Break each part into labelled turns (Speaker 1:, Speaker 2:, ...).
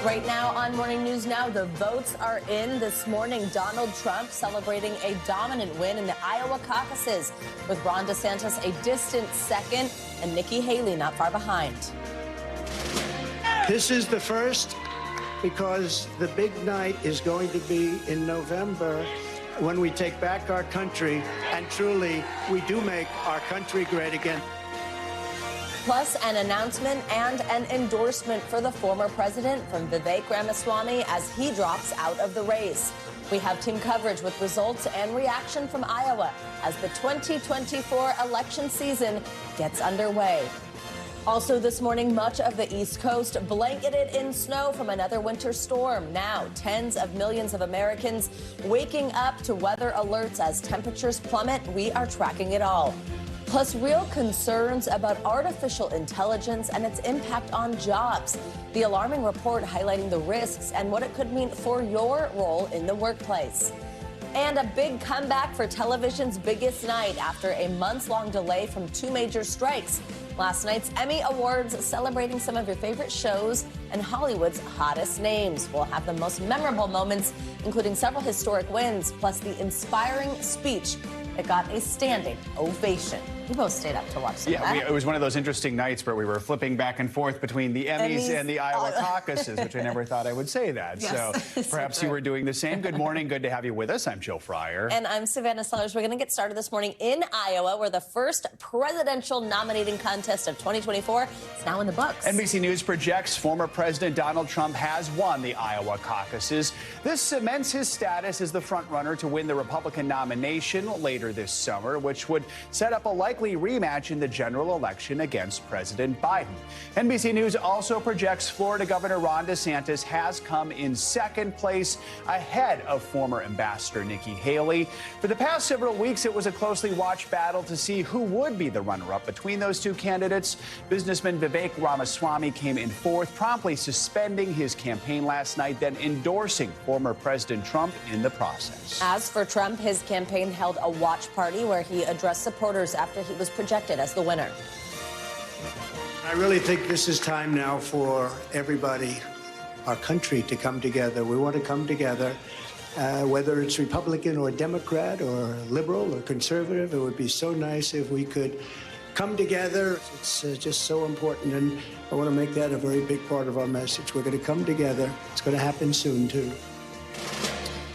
Speaker 1: Right now on Morning News Now, the votes are in this morning. Donald Trump celebrating a dominant win in the Iowa caucuses, with Ron DeSantis a distant second and Nikki Haley not far behind.
Speaker 2: This is the first, because the big night is going to be in November when we take back our country, and truly we do make our country great again.
Speaker 1: Plus, an announcement and an endorsement for the former president from Vivek Ramaswamy as he drops out of the race. We have team coverage with results and reaction from Iowa as the 2024 election season gets underway. Also this morning, much of the East Coast blanketed in snow from another winter storm. Now, tens of millions of Americans waking up to weather alerts as temperatures plummet. We are tracking it all. Plus, real concerns about artificial intelligence and its impact on jobs. The alarming report highlighting the risks and what it could mean for your role in the workplace. And a big comeback for television's biggest night after a months-long delay from two major strikes. Last night's Emmy Awards celebrating some of your favorite shows and Hollywood's hottest names. We'll have the most memorable moments, including several historic wins, plus the inspiring speech that got a standing ovation. We both stayed up to watch some of that.
Speaker 3: It was one of those interesting nights where we were flipping back and forth between the Emmys and the Iowa caucuses, which I never thought I would say that.
Speaker 1: Yes,
Speaker 3: so perhaps you were doing the same. Good morning. Good to have you with us. I'm Joe Fryer.
Speaker 1: And I'm Savannah Sellers. We're going to get started this morning in Iowa, where the first presidential nominating contest of 2024 is now in the books.
Speaker 3: NBC News projects former President Donald Trump has won the Iowa caucuses. This cements his status as the frontrunner to win the Republican nomination later this summer, which would set up a likely rematch in the general election against President Biden. NBC News also projects Florida Governor Ron DeSantis has come in second place ahead of former Ambassador Nikki Haley. For the past several weeks, it was a closely watched battle to see who would be the runner-up between those two candidates. Businessman Vivek Ramaswamy came in fourth, promptly suspending his campaign last night, then endorsing former President Trump in the process.
Speaker 1: As for Trump, his campaign held a watch party where he addressed supporters after he was projected as the winner.
Speaker 2: I really think this is time now for everybody, our country, to come together. We want to come together, whether it's Republican or Democrat or liberal or conservative. It would be so nice if we could come together. It's just so important, and I want to make that a very big part of our message. We're going to come together. It's going to happen soon, too.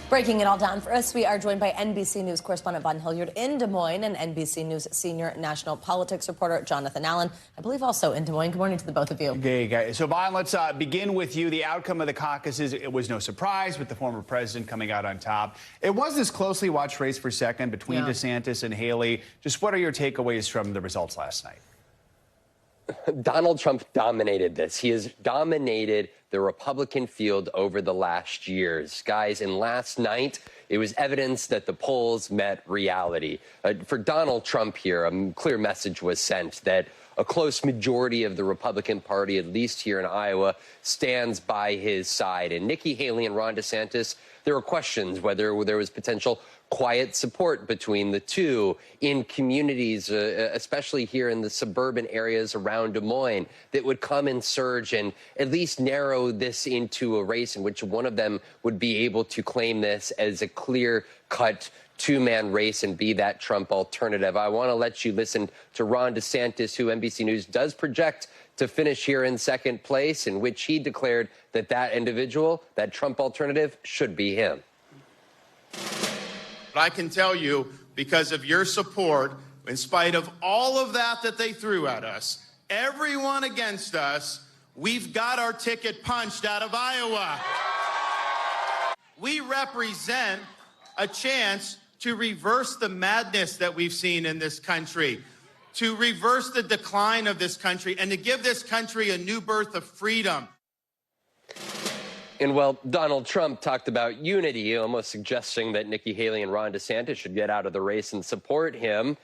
Speaker 1: Breaking it all down for us, we are joined by NBC News correspondent Von Hilliard in Des Moines and NBC News senior national politics reporter Jonathan Allen, I believe also in Des Moines. Good morning to the both of you.
Speaker 3: Okay, guys. So, Von, let's begin with you. The outcome of the caucuses, it was no surprise with the former president coming out on top. It was this closely watched race for second between DeSantis and Haley. Just what are your takeaways from the results last night?
Speaker 4: Donald Trump dominated this. He has dominated the Republican field over the last years. Guys, and last night, it was evidence that the polls met reality. For Donald Trump here, a clear message was sent that a close majority of the Republican Party, at least here in Iowa, stands by his side. And Nikki Haley and Ron DeSantis, there were questions whether there was potential quiet support between the two in communities, especially here in the suburban areas around Des Moines, that would come and surge and at least narrow this into a race in which one of them would be able to claim this as a clear-cut two-man race and be that Trump alternative. I want to let you listen to Ron DeSantis, who NBC News does project to finish here in second place, in which he declared that that individual, that Trump alternative, should be him.
Speaker 5: But I can tell you, because of your support, in spite of all of that they threw at us, everyone against us, we've got our ticket punched out of Iowa. We represent a chance to reverse the madness that we've seen in this country, to reverse the decline of this country, and to give this country a new birth of freedom.
Speaker 4: And, well, Donald Trump talked about unity, almost suggesting that Nikki Haley and Ron DeSantis should get out of the race and support him.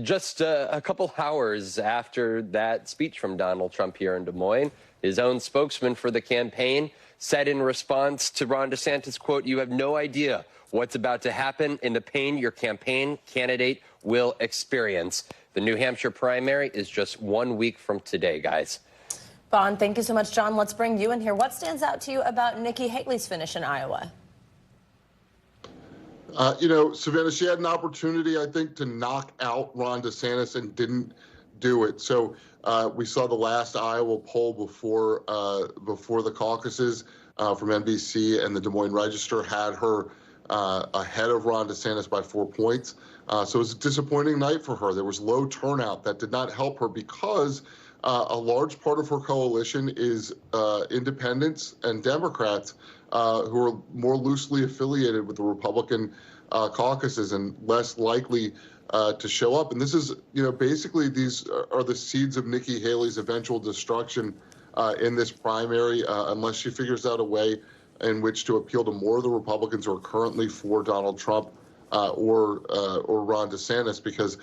Speaker 4: Just a couple hours after that speech from Donald Trump here in Des Moines, his own spokesman for the campaign said in response to Ron DeSantis, quote, "You have no idea what's about to happen and the pain your campaign candidate will experience." The New Hampshire primary is just 1 week from today, guys.
Speaker 1: Vaughn, thank you so much. John, let's bring you in here. What stands out to you about Nikki Haley's finish in Iowa?
Speaker 6: Savannah, she had an opportunity, I think, to knock out Ron DeSantis and didn't do it. So we saw the last Iowa poll before the caucuses from NBC, and the Des Moines Register had her ahead of Ron DeSantis by 4 points. So it was a disappointing night for her. There was low turnout. That did not help her because a large part of her coalition is independents and Democrats who are more loosely affiliated with the Republican caucuses and less likely to show up. And this is, basically these are the seeds of Nikki Haley's eventual destruction in this primary, unless she figures out a way in which to appeal to more of the Republicans who are currently for Donald Trump or Ron DeSantis, because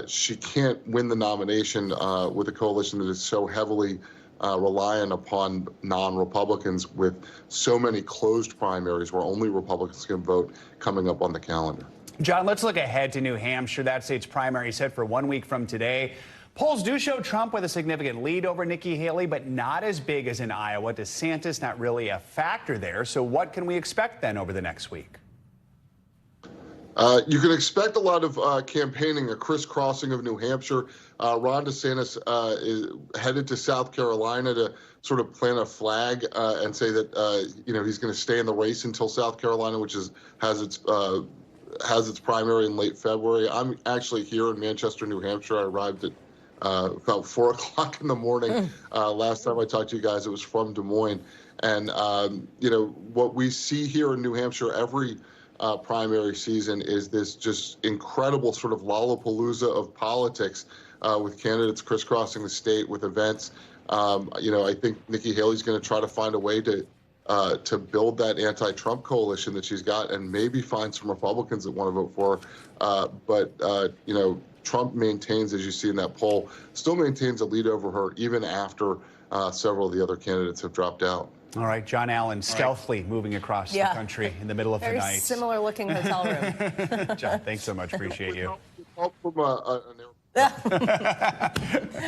Speaker 6: she can't win the nomination with a coalition that is so heavily reliant upon non-Republicans, with so many closed primaries where only Republicans can vote coming up on the calendar.
Speaker 3: John, let's look ahead to New Hampshire. That state's primary is set for 1 week from today. Polls do show Trump with a significant lead over Nikki Haley, but not as big as in Iowa. DeSantis not really a factor there. So what can we expect then over the next week?
Speaker 6: You can expect a lot of campaigning, a crisscrossing of New Hampshire. Ron DeSantis is headed to South Carolina to sort of plant a flag and say that he's going to stay in the race until South Carolina, which has its primary in late February. I'm actually here in Manchester, New Hampshire. I arrived at about 4 o'clock in the morning. Last time I talked to you guys, it was from Des Moines. And, what we see here in New Hampshire every primary season is this just incredible sort of lollapalooza of politics with candidates crisscrossing the state with events. I think Nikki Haley's going to try to find a way to build that anti-Trump coalition that she's got and maybe find some Republicans that want to vote for her. But Trump maintains, as you see in that poll, still maintains a lead over her even after several of the other candidates have dropped out.
Speaker 3: All right, John Allen, stealthily moving across the country in the middle of the night.
Speaker 1: Very similar looking hotel room.
Speaker 3: John, thanks so much. Appreciate you.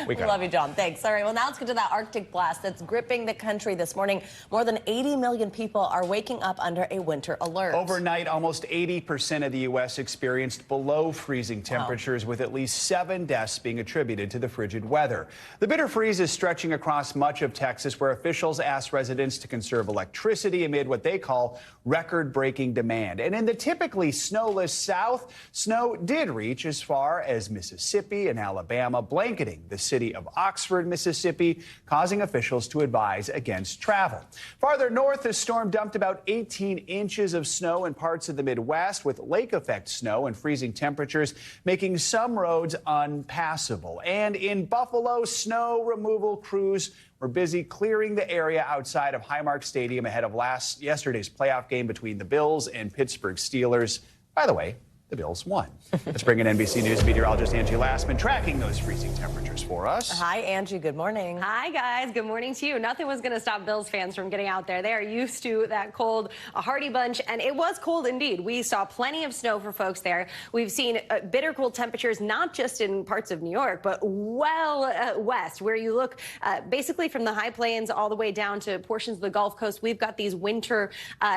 Speaker 1: We love you, John. Thanks. All right, well, now let's get to that Arctic blast that's gripping the country this morning. More than 80 million people are waking up under a winter alert.
Speaker 3: Overnight, almost 80% of the U.S. experienced below freezing temperatures, with at least 7 deaths being attributed to the frigid weather. The bitter freeze is stretching across much of Texas, where officials asked residents to conserve electricity amid what they call record-breaking demand. And in the typically snowless South, snow did reach as far as Mississippi and Alabama, blanketing the city of Oxford, Mississippi, causing officials to advise against travel. Farther north, the storm dumped about 18 inches of snow in parts of the Midwest, with lake effect snow and freezing temperatures making some roads unpassable. And in Buffalo, snow removal crews were busy clearing the area outside of Highmark Stadium ahead of yesterday's playoff game between the Bills and Pittsburgh Steelers. By the way, the Bills won. Let's bring in NBC News meteorologist Angie Lassman, tracking those freezing temperatures for us.
Speaker 1: Hi, Angie. Good morning.
Speaker 7: Hi, guys. Good morning to you. Nothing was going to stop Bills fans from getting out there. They are used to that cold, a Hardy bunch, and it was cold indeed. We saw plenty of snow for folks there. We've seen bitter cold temperatures, not just in parts of New York, but well west, where you look basically from the high plains all the way down to portions of the Gulf Coast. We've got these winter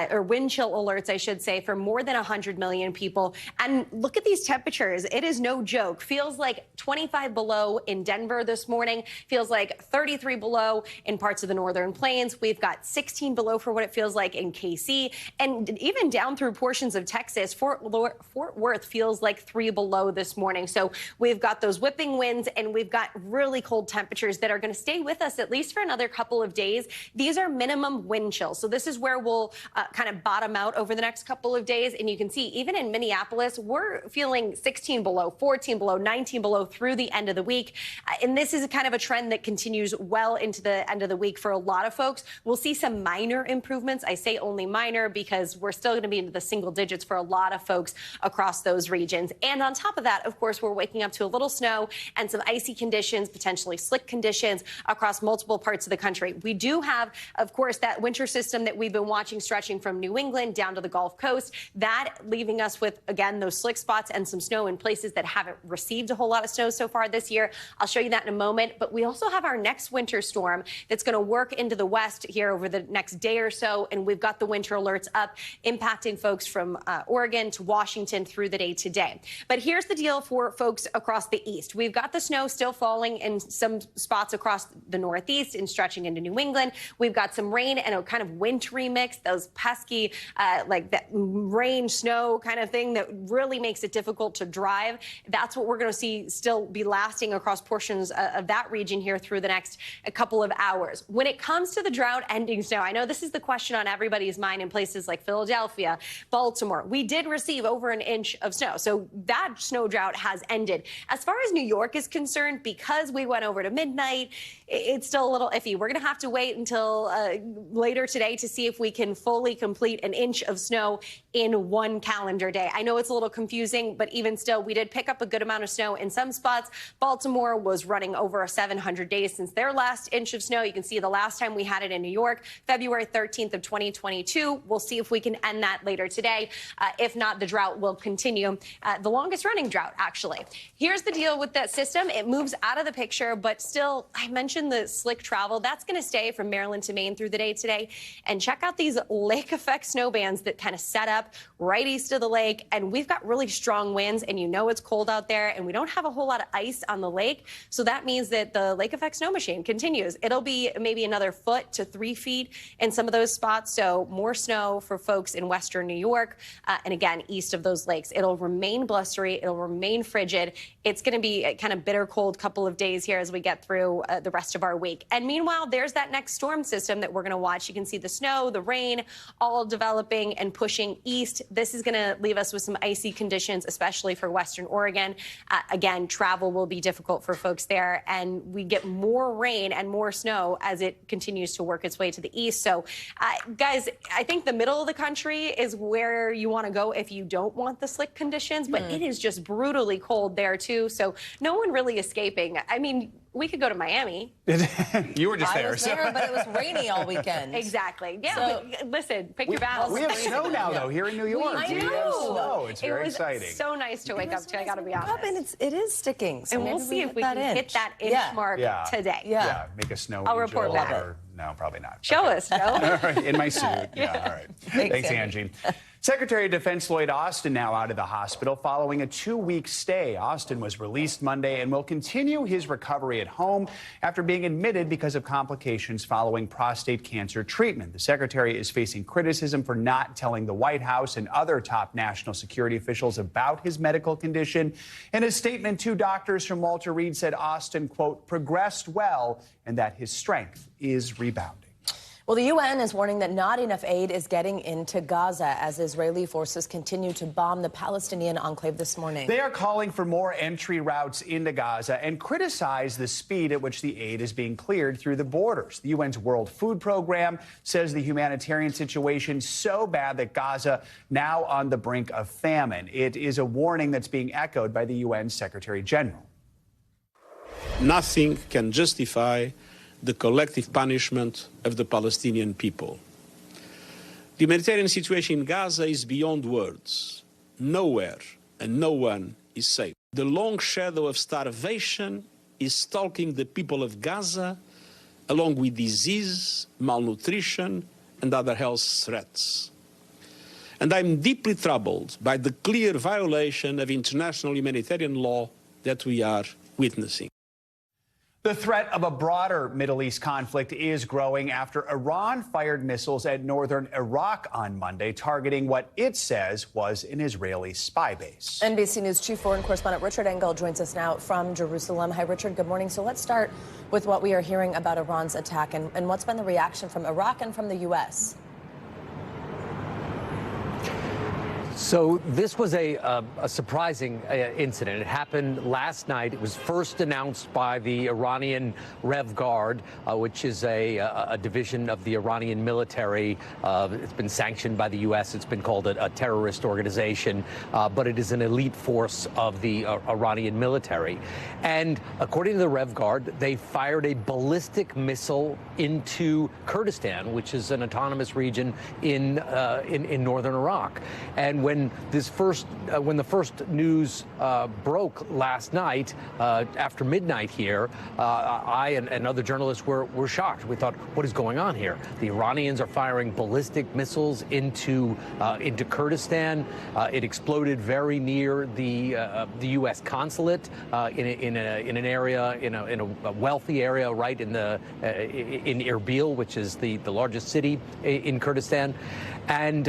Speaker 7: or wind chill alerts, I should say, for more than 100 million people. And look at these temperatures. It is no joke. Feels like 25 below in Denver this morning. Feels like 33 below in parts of the northern plains. We've got 16 below for what it feels like in KC. And even down through portions of Texas, Fort Worth feels like 3 below this morning. So we've got those whipping winds, and we've got really cold temperatures that are going to stay with us at least for another couple of days. These are minimum wind chills. So this is where we'll kind of bottom out over the next couple of days. And you can see even in Minneapolis, we're feeling 16 below, 14 below, 19 below through the end of the week. And this is kind of a trend that continues well into the end of the week for a lot of folks. We'll see some minor improvements. I say only minor because we're still going to be into the single digits for a lot of folks across those regions. And on top of that, of course, we're waking up to a little snow and some icy conditions, potentially slick conditions across multiple parts of the country. We do have, of course, that winter system that we've been watching stretching from New England down to the Gulf Coast, that leaving us with, again, again, those slick spots and some snow in places that haven't received a whole lot of snow so far this year. I'll show you that in a moment. But we also have our next winter storm that's going to work into the west here over the next day or so. And we've got the winter alerts up, impacting folks from Oregon to Washington through the day today. But here's the deal for folks across the east. We've got the snow still falling in some spots across the northeast and stretching into New England. We've got some rain and a kind of wintry mix, those pesky, like that rain, snow kind of thing that really makes it difficult to drive. That's what we're going to see still be lasting across portions of that region here through the next couple of hours. When it comes to the drought ending snow, I know this is the question on everybody's mind in places like Philadelphia, Baltimore. We did receive over an inch of snow, so that snow drought has ended. As far as New York is concerned, because we went over to midnight, it's still a little iffy. We're going to have to wait until later today to see if we can fully complete an inch of snow in one calendar day. I know it's a little confusing, but even still, we did pick up a good amount of snow in some spots. Baltimore was running over 700 days since their last inch of snow. You can see the last time we had it in New York, February 13th of 2022. We'll see if we can end that later today. If not, the drought will continue. The longest running drought, actually. Here's the deal with that system. It moves out of the picture, but still, I mentioned the slick travel. That's going to stay from Maryland to Maine through the day today. And check out these lake effect snow bands that kind of set up right east of the lake. And we've got really strong winds, and you know it's cold out there, and we don't have a whole lot of ice on the lake. So that means that the lake effect snow machine continues. It'll be maybe another foot to 3 feet in some of those spots. So more snow for folks in western New York. And again, east of those lakes. It'll remain blustery. It'll remain frigid. It's going to be a kind of bitter cold couple of days here as we get through the rest of our week. And meanwhile, there's that next storm system that we're going to watch. You can see the snow, the rain, all developing and pushing east. This is going to leave us with some icy conditions, especially for western Oregon. Again, travel will be difficult for folks there, and we get more rain and more snow as it continues to work its way to the east. So, guys, I think the middle of the country is where you want to go if you don't want the slick conditions, but it is just brutally cold there, too. So no one really escaping. I mean, we could go to Miami.
Speaker 3: You were just there.
Speaker 1: I was there, but it was rainy all weekend.
Speaker 7: Exactly. Yeah,
Speaker 1: So,
Speaker 7: but listen, pick your battles.
Speaker 3: We have snow now, though, here in New York.
Speaker 7: I
Speaker 3: We have
Speaker 7: know.
Speaker 3: snow. It's very exciting.
Speaker 7: It was so nice to wake up to, I got to be honest.
Speaker 1: And it is sticking. So
Speaker 7: And we'll see if we can hit that inch mark today.
Speaker 3: Yeah, make a snow
Speaker 7: I'll report
Speaker 3: angel
Speaker 7: back.
Speaker 3: or- No, probably not.
Speaker 7: Show us, Joe.
Speaker 3: All right, in my suit. Yeah, all right. Thanks, Angie. Secretary of Defense Lloyd Austin now out of the hospital following a 2-week stay. Austin was released Monday and will continue his recovery at home after being admitted because of complications following prostate cancer treatment. The secretary is facing criticism for not telling the White House and other top national security officials about his medical condition. In a statement, 2 doctors from Walter Reed said Austin, quote, progressed well and that his strength is rebounding.
Speaker 1: Well, the UN is warning that not enough aid is getting into Gaza as Israeli forces continue to bomb the Palestinian enclave this morning.
Speaker 3: They are calling for more entry routes into Gaza and criticize the speed at which the aid is being cleared through the borders. The UN's World Food Program says the humanitarian situation so bad that Gaza now on the brink of famine. It is a warning that's being echoed by the UN Secretary General.
Speaker 8: Nothing can justify the collective punishment of the Palestinian people. The humanitarian situation in Gaza is beyond words. Nowhere and no one is safe. The long shadow of starvation is stalking the people of Gaza, along with disease, malnutrition, and other health threats. And I'm deeply troubled by the clear violation of international humanitarian law that we are witnessing.
Speaker 3: The threat of a broader Middle East conflict is growing after Iran fired missiles at northern Iraq on Monday, targeting what it says was an Israeli spy base.
Speaker 1: NBC News Chief Foreign Correspondent Richard Engel joins us now from Jerusalem. Hi, Richard. Good morning. So let's start with what we are hearing about Iran's attack and what's been the reaction from Iraq and from the U.S.
Speaker 9: So this was a surprising incident. It happened last night. It was first announced by the Iranian Rev Guard, which is a division of the Iranian military. It's been sanctioned by the U.S. It's been called a terrorist organization, but it is an elite force of the Iranian military. And according to the Rev Guard, they fired a ballistic missile into Kurdistan, which is an autonomous region in northern Iraq. And when the first news broke last night after midnight here, I and other journalists were shocked. We thought, what is going on here? The Iranians are firing ballistic missiles into Kurdistan. It exploded very near the U.S. consulate in an area, in a wealthy area, right in Erbil, which is the largest city in Kurdistan. And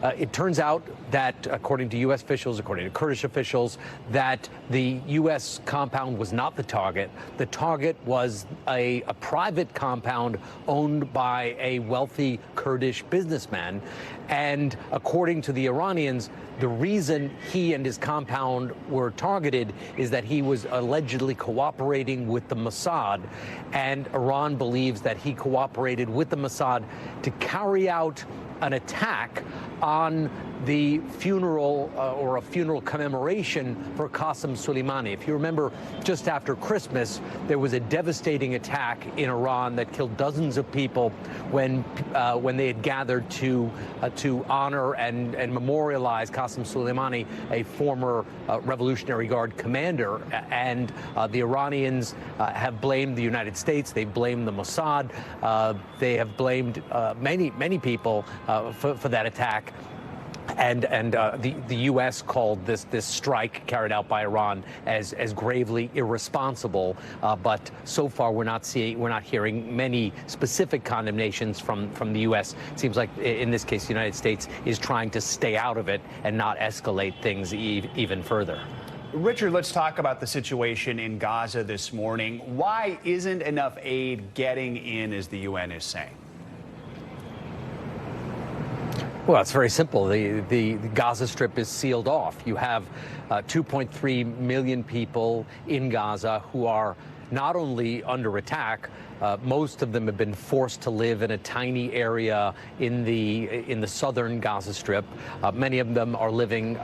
Speaker 9: it turns out that, according to U.S. officials, according to Kurdish officials, that the U.S. compound was not the target. The target was a private compound owned by a wealthy Kurdish businessman. And according to the Iranians, the reason he and his compound were targeted is that he was allegedly cooperating with the Mossad. And Iran believes that he cooperated with the Mossad to carry out an attack on the funeral or a funeral commemoration for Qasem Soleimani. If you remember, just after Christmas, there was a devastating attack in Iran that killed dozens of people when they had gathered to honor and memorialize Qasem Soleimani, a former Revolutionary Guard commander. And the Iranians have blamed the United States. They've blamed the Mossad. They have blamed many people for that attack. And the U.S. called this strike carried out by Iran as gravely irresponsible. But so far, we're not hearing many specific condemnations from the U.S. It seems like in this case, the United States is trying to stay out of it and not escalate things even further.
Speaker 3: Richard, let's talk about the situation in Gaza this morning. Why isn't enough aid getting in, as the UN is saying?
Speaker 9: Well, it's very simple. The Gaza Strip is sealed off. You have 2.3 million people in Gaza who are not only under attack, most of them have been forced to live in a tiny area in the southern Gaza Strip. Many of them are living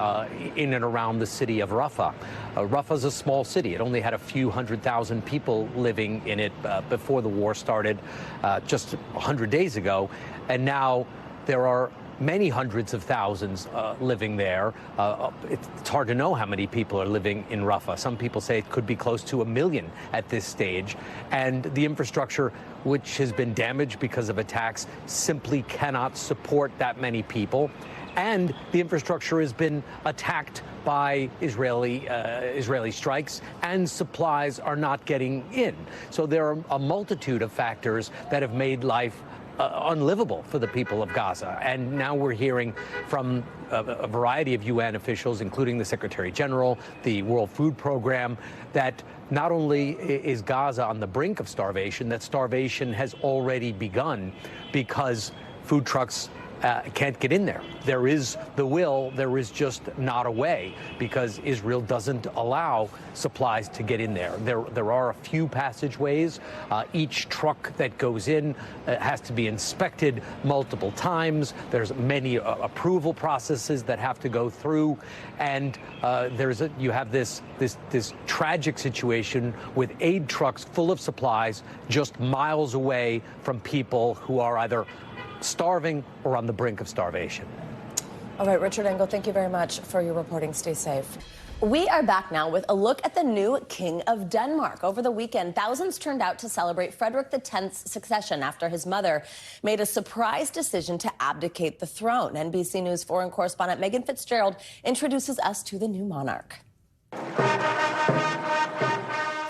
Speaker 9: in and around the city of Rafah. Rafah is a small city. It only had a few 100,000 people living in it before the war started just 100 days ago. And now there are many hundreds of thousands living there. It's hard to know how many people are living in Rafah. Some people say it could be close to 1 million at this stage. And the infrastructure, which has been damaged because of attacks, simply cannot support that many people. And the infrastructure has been attacked by Israeli strikes, and supplies are not getting in. So there are a multitude of factors that have made life unlivable for the people of Gaza. And now we're hearing from a variety of UN officials, including the Secretary General, the World Food Program, that not only is Gaza on the brink of starvation, that starvation has already begun because food trucks can't get in there. There is the will, there is just not a way, because Israel doesn't allow supplies to get in there. There are a few passageways. Each truck that goes in has to be inspected multiple times. There's many approval processes that have to go through, and you have this tragic situation with aid trucks full of supplies just miles away from people who are either starving or on the brink of starvation.
Speaker 1: All right, Richard Engel, thank you very much for your reporting. Stay safe. We are back now with a look at the new King of Denmark. Over the weekend, thousands turned out to celebrate Frederick X's succession after his mother made a surprise decision to abdicate the throne. NBC News foreign correspondent Megan Fitzgerald introduces us to the new monarch.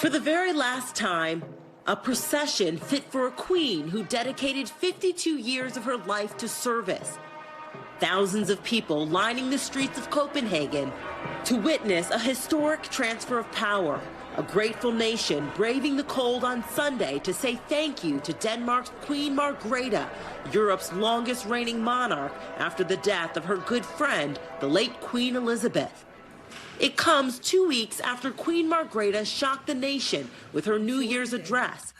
Speaker 10: For the very last time, a procession fit for a queen who dedicated 52 years of her life to service. Thousands of people lining the streets of Copenhagen to witness a historic transfer of power. A grateful nation braving the cold on Sunday to say thank you to Denmark's Queen Margrethe, Europe's longest reigning monarch after the death of her good friend, the late Queen Elizabeth. It comes 2 weeks after Queen Margrethe shocked the nation with her New Year's address,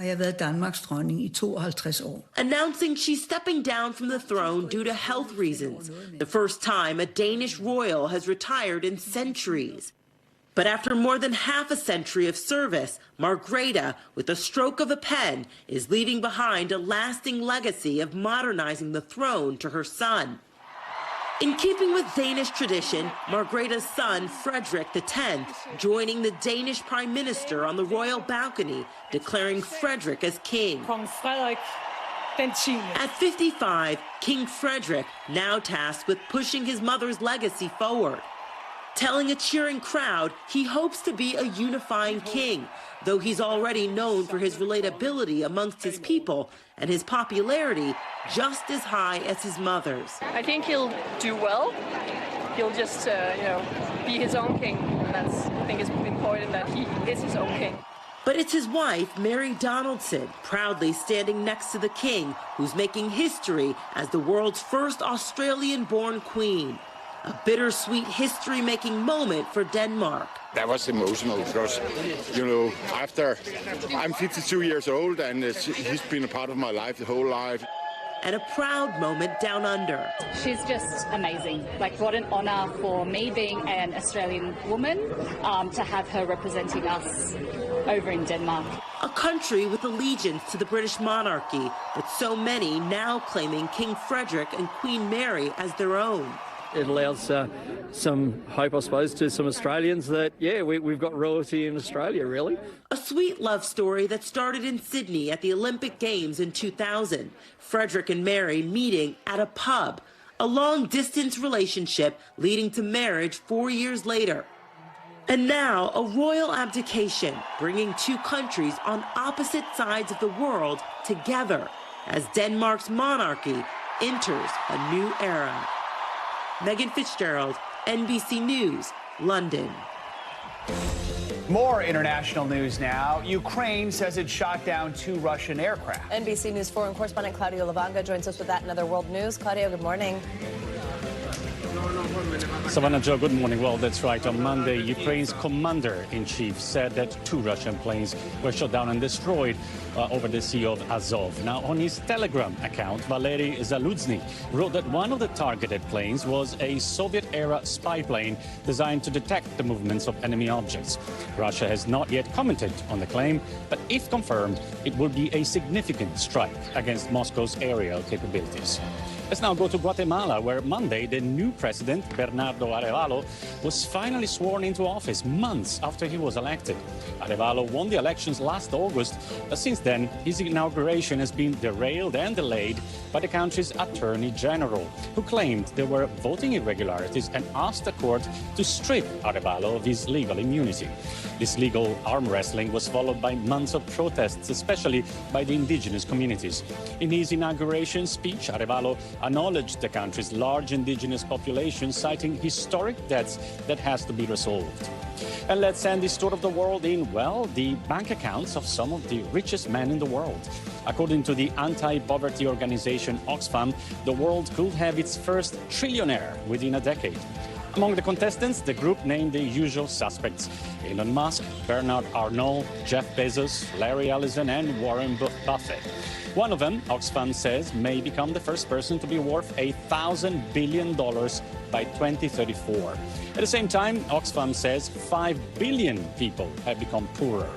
Speaker 10: announcing she's stepping down from the throne due to health reasons, the first time a Danish royal has retired in centuries. But after more than half a century of service, Margrethe, with a stroke of a pen, is leaving behind a lasting legacy of modernizing the throne to her son. In keeping with Danish tradition, Margrethe's son, Frederick X, joining the Danish Prime Minister on the royal balcony, declaring Frederick as king. At 55, King Frederick, now tasked with pushing his mother's legacy forward. Telling a cheering crowd he hopes to be a unifying king, though he's already known for his relatability amongst his people and his popularity just as high as his mother's.
Speaker 11: I think he'll do well. He'll just, be his own king. And I think it's important that he is his own king.
Speaker 10: But it's his wife, Mary Donaldson, proudly standing next to the king, who's making history as the world's first Australian-born queen. A bittersweet history-making moment for Denmark.
Speaker 12: That was emotional because, after I'm 52 years old and he's been a part of my life the whole life.
Speaker 10: And a proud moment down under.
Speaker 13: She's just amazing. Like, what an honor for me being an Australian woman to have her representing us over in Denmark.
Speaker 10: A country with allegiance to the British monarchy, but so many now claiming King Frederick and Queen Mary as their own.
Speaker 14: It allows some hope, I suppose, to some Australians that, we've got royalty in Australia, really.
Speaker 10: A sweet love story that started in Sydney at the Olympic Games in 2000. Frederick and Mary meeting at a pub. A long-distance relationship leading to marriage 4 years later. And now a royal abdication, bringing two countries on opposite sides of the world together as Denmark's monarchy enters a new era. Megan Fitzgerald, NBC News, London.
Speaker 3: More international news now. Ukraine says it shot down 2 Russian aircraft.
Speaker 1: NBC News foreign correspondent Claudio Lavanga joins us with that and other world news. Claudio, good morning.
Speaker 15: Savannah, Joe, good morning. Well, that's right. On Monday, Ukraine's commander-in-chief said that 2 Russian planes were shot down and destroyed over the Sea of Azov. Now, on his Telegram account, Valery Zaluzny wrote that one of the targeted planes was a Soviet-era spy plane designed to detect the movements of enemy objects. Russia has not yet commented on the claim, but if confirmed, it would be a significant strike against Moscow's aerial capabilities. Let's now go to Guatemala, where Monday, the new president, Bernardo Arevalo, was finally sworn into office months after he was elected. Arevalo won the elections last August, but since then, his inauguration has been derailed and delayed by the country's attorney general, who claimed there were voting irregularities and asked the court to strip Arevalo of his legal immunity. This legal arm wrestling was followed by months of protests, especially by the indigenous communities. In his inauguration speech, Arevalo acknowledged the country's large indigenous population, citing historic debts that has to be resolved. And let's end this tour of the world in, well, the bank accounts of some of the richest men in the world. According to the anti-poverty organization Oxfam, the world could have its first trillionaire within a decade. Among the contestants, the group named the usual suspects: Elon Musk, Bernard Arnault, Jeff Bezos, Larry Ellison, and Warren Buffett. One of them, Oxfam says, may become the first person to be worth $1,000 billion by 2034. At the same time, Oxfam says 5 billion people have become poorer.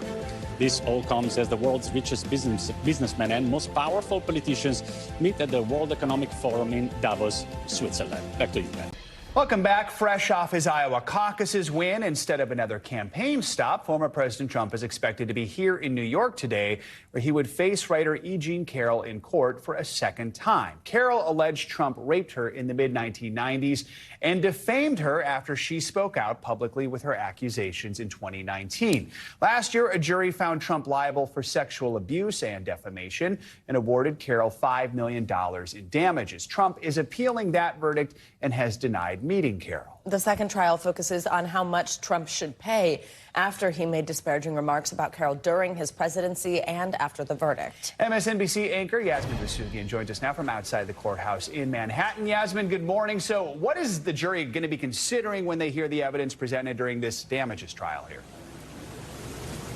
Speaker 15: This all comes as the world's richest businessmen and most powerful politicians meet at the World Economic Forum in Davos, Switzerland. Back to you, Ben.
Speaker 3: Welcome back. Fresh off his Iowa caucuses win, instead of another campaign stop, former President Trump is expected to be here in New York today, where he would face writer E. Jean Carroll in court for a second time. Carroll alleged Trump raped her in the mid-1990s and defamed her after she spoke out publicly with her accusations in 2019. Last year, a jury found Trump liable for sexual abuse and defamation and awarded Carroll $5 million in damages. Trump is appealing that verdict and has denied meeting Carroll.
Speaker 1: The second trial focuses on how much Trump should pay after he made disparaging remarks about Carroll during his presidency and after the verdict.
Speaker 3: MSNBC anchor Yasmin Vasugian joins us now from outside the courthouse in Manhattan. Yasmin, good morning. So what is the jury going to be considering when they hear the evidence presented during this damages trial here?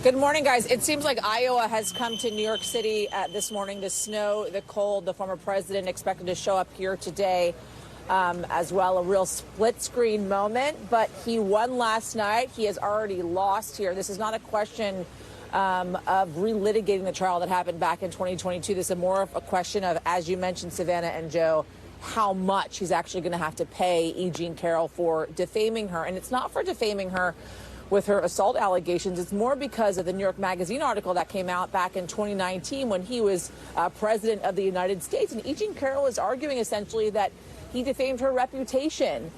Speaker 16: Good morning, guys. It seems like Iowa has come to New York City this morning. The snow, the cold, the former president expected to show up here today. As well, a real split screen moment, but he won last night. He has already lost here. This is not a question of relitigating the trial that happened back in 2022. This is more of a question of, as you mentioned, Savannah and Joe, how much he's actually going to have to pay E. Jean Carroll for defaming her. And it's not for defaming her with her assault allegations. It's more because of the New York Magazine article that came out back in 2019 when he was president of the United States. And E. Jean Carroll is arguing essentially that he defamed her reputation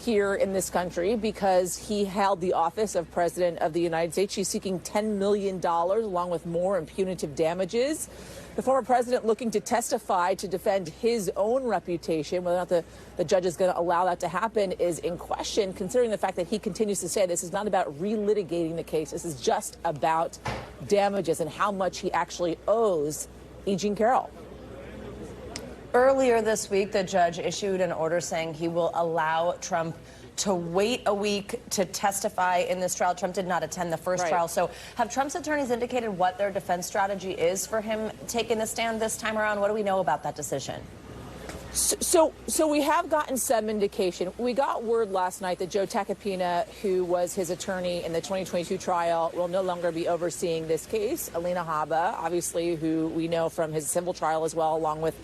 Speaker 16: here in this country because he held the office of president of the United States. She's seeking $10 million along with more and punitive damages. The former president looking to testify to defend his own reputation. Whether or not the judge is going to allow that to happen is in question, considering the fact that he continues to say this is not about relitigating the case. This is just about damages and how much he actually owes E. Jean Carroll.
Speaker 1: Earlier this week, the judge issued an order saying he will allow Trump to wait a week to testify in this trial. Trump did not attend the first trial. So have Trump's attorneys indicated what their defense strategy is for him taking the stand this time around? What do we know about that decision?
Speaker 16: So we have gotten some indication. We got word last night that Joe Tacopina, who was his attorney in the 2022 trial, will no longer be overseeing this case. Alina Habba, obviously, who we know from his civil trial as well, along with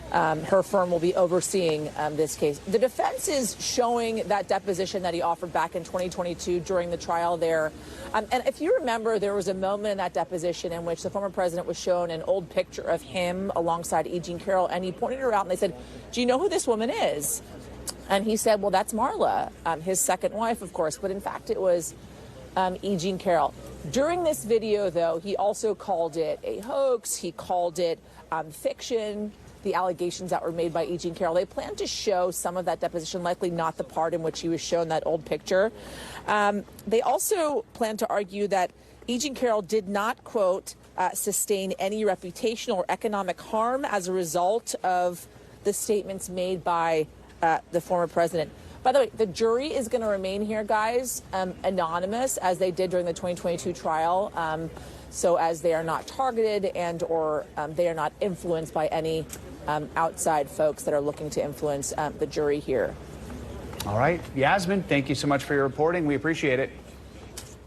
Speaker 16: her firm, will be overseeing this case. The defense is showing that deposition that he offered back in 2022 during the trial there. And if you remember, there was a moment in that deposition in which the former president was shown an old picture of him alongside E. Jean Carroll, and he pointed her out and they said, "Do you know who this woman is?" And he said, "Well, that's Marla, his second wife, of course." But in fact, it was E. Jean Carroll. During this video, though, he also called it a hoax. He called it fiction. The allegations that were made by E. Jean Carroll. They plan to show some of that deposition, likely not the part in which he was shown that old picture. They also plan to argue that E. Jean Carroll did not, quote, sustain any reputational or economic harm as a result of the statements made by the former president. By the way, the jury is going to remain here, guys, anonymous, as they did during the 2022 trial. So as they are not targeted and or they are not influenced by any outside folks that are looking to influence the jury here.
Speaker 3: All right. Yasmin, thank you so much for your reporting. We appreciate it.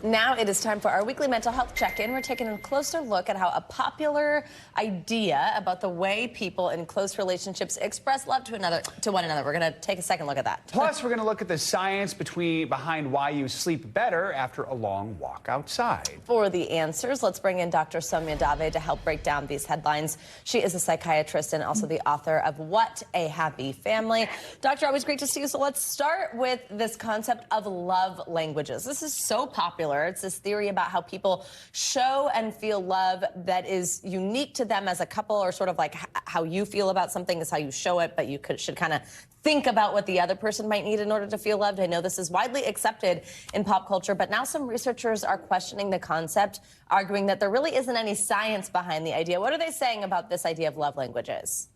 Speaker 1: Now it is time for our weekly mental health check-in. We're taking a closer look at how a popular idea about the way people in close relationships express love to one another. We're going to take a second look at that.
Speaker 3: Plus, we're going to look at the science behind why you sleep better after a long walk outside.
Speaker 1: For the answers, let's bring in Dr. Soumya Dave to help break down these headlines. She is a psychiatrist and also the author of What a Happy Family. Doctor, always great to see you. So let's start with this concept of love languages. This is so popular. It's this theory about how people show and feel love that is unique to them as a couple, or sort of like how you feel about something is how you show it, but you should kind of think about what the other person might need in order to feel loved. I know this is widely accepted in pop culture, but now some researchers are questioning the concept, arguing that there really isn't any science behind the idea. What are they saying about this idea of love languages?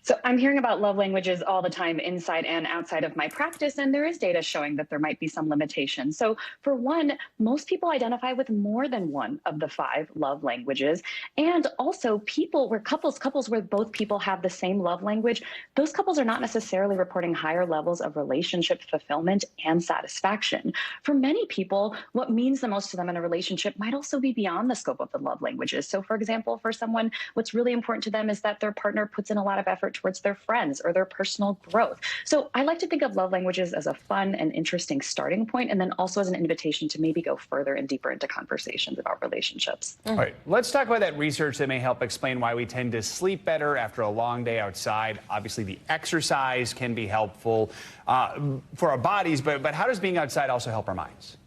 Speaker 17: So I'm hearing about love languages all the time inside and outside of my practice, and there is data showing that there might be some limitations. So for one, most people identify with more than one of the 5 love languages. And also couples where both people have the same love language, those couples are not necessarily reporting higher levels of relationship fulfillment and satisfaction. For many people, what means the most to them in a relationship might also be beyond the scope of the love languages. So for example, for someone, what's really important to them is that their partner puts in a lot of effort towards their friends or their personal growth. So I like to think of love languages as a fun and interesting starting point, and then also as an invitation to maybe go further and deeper into conversations about relationships.
Speaker 3: All right, let's talk about that research that may help explain why we tend to sleep better after a long day outside. Obviously, the exercise can be helpful for our bodies, but how does being outside also help our minds?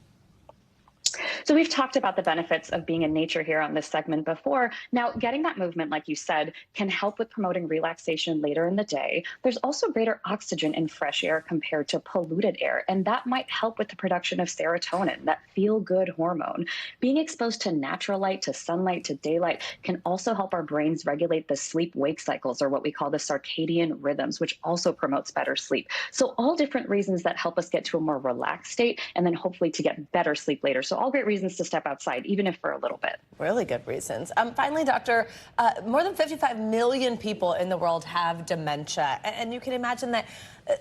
Speaker 17: So we've talked about the benefits of being in nature here on this segment before. Now, getting that movement, like you said, can help with promoting relaxation later in the day. There's also greater oxygen in fresh air compared to polluted air, and that might help with the production of serotonin, that feel-good hormone. Being exposed to natural light, to sunlight, to daylight can also help our brains regulate the sleep-wake cycles, or what we call the circadian rhythms, which also promotes better sleep. So all different reasons that help us get to a more relaxed state and then hopefully to get better sleep later. So all great reasons to step outside, even if for a little bit.
Speaker 1: Really good reasons. Finally, doctor, more than 55 million people in the world have dementia. And you can imagine that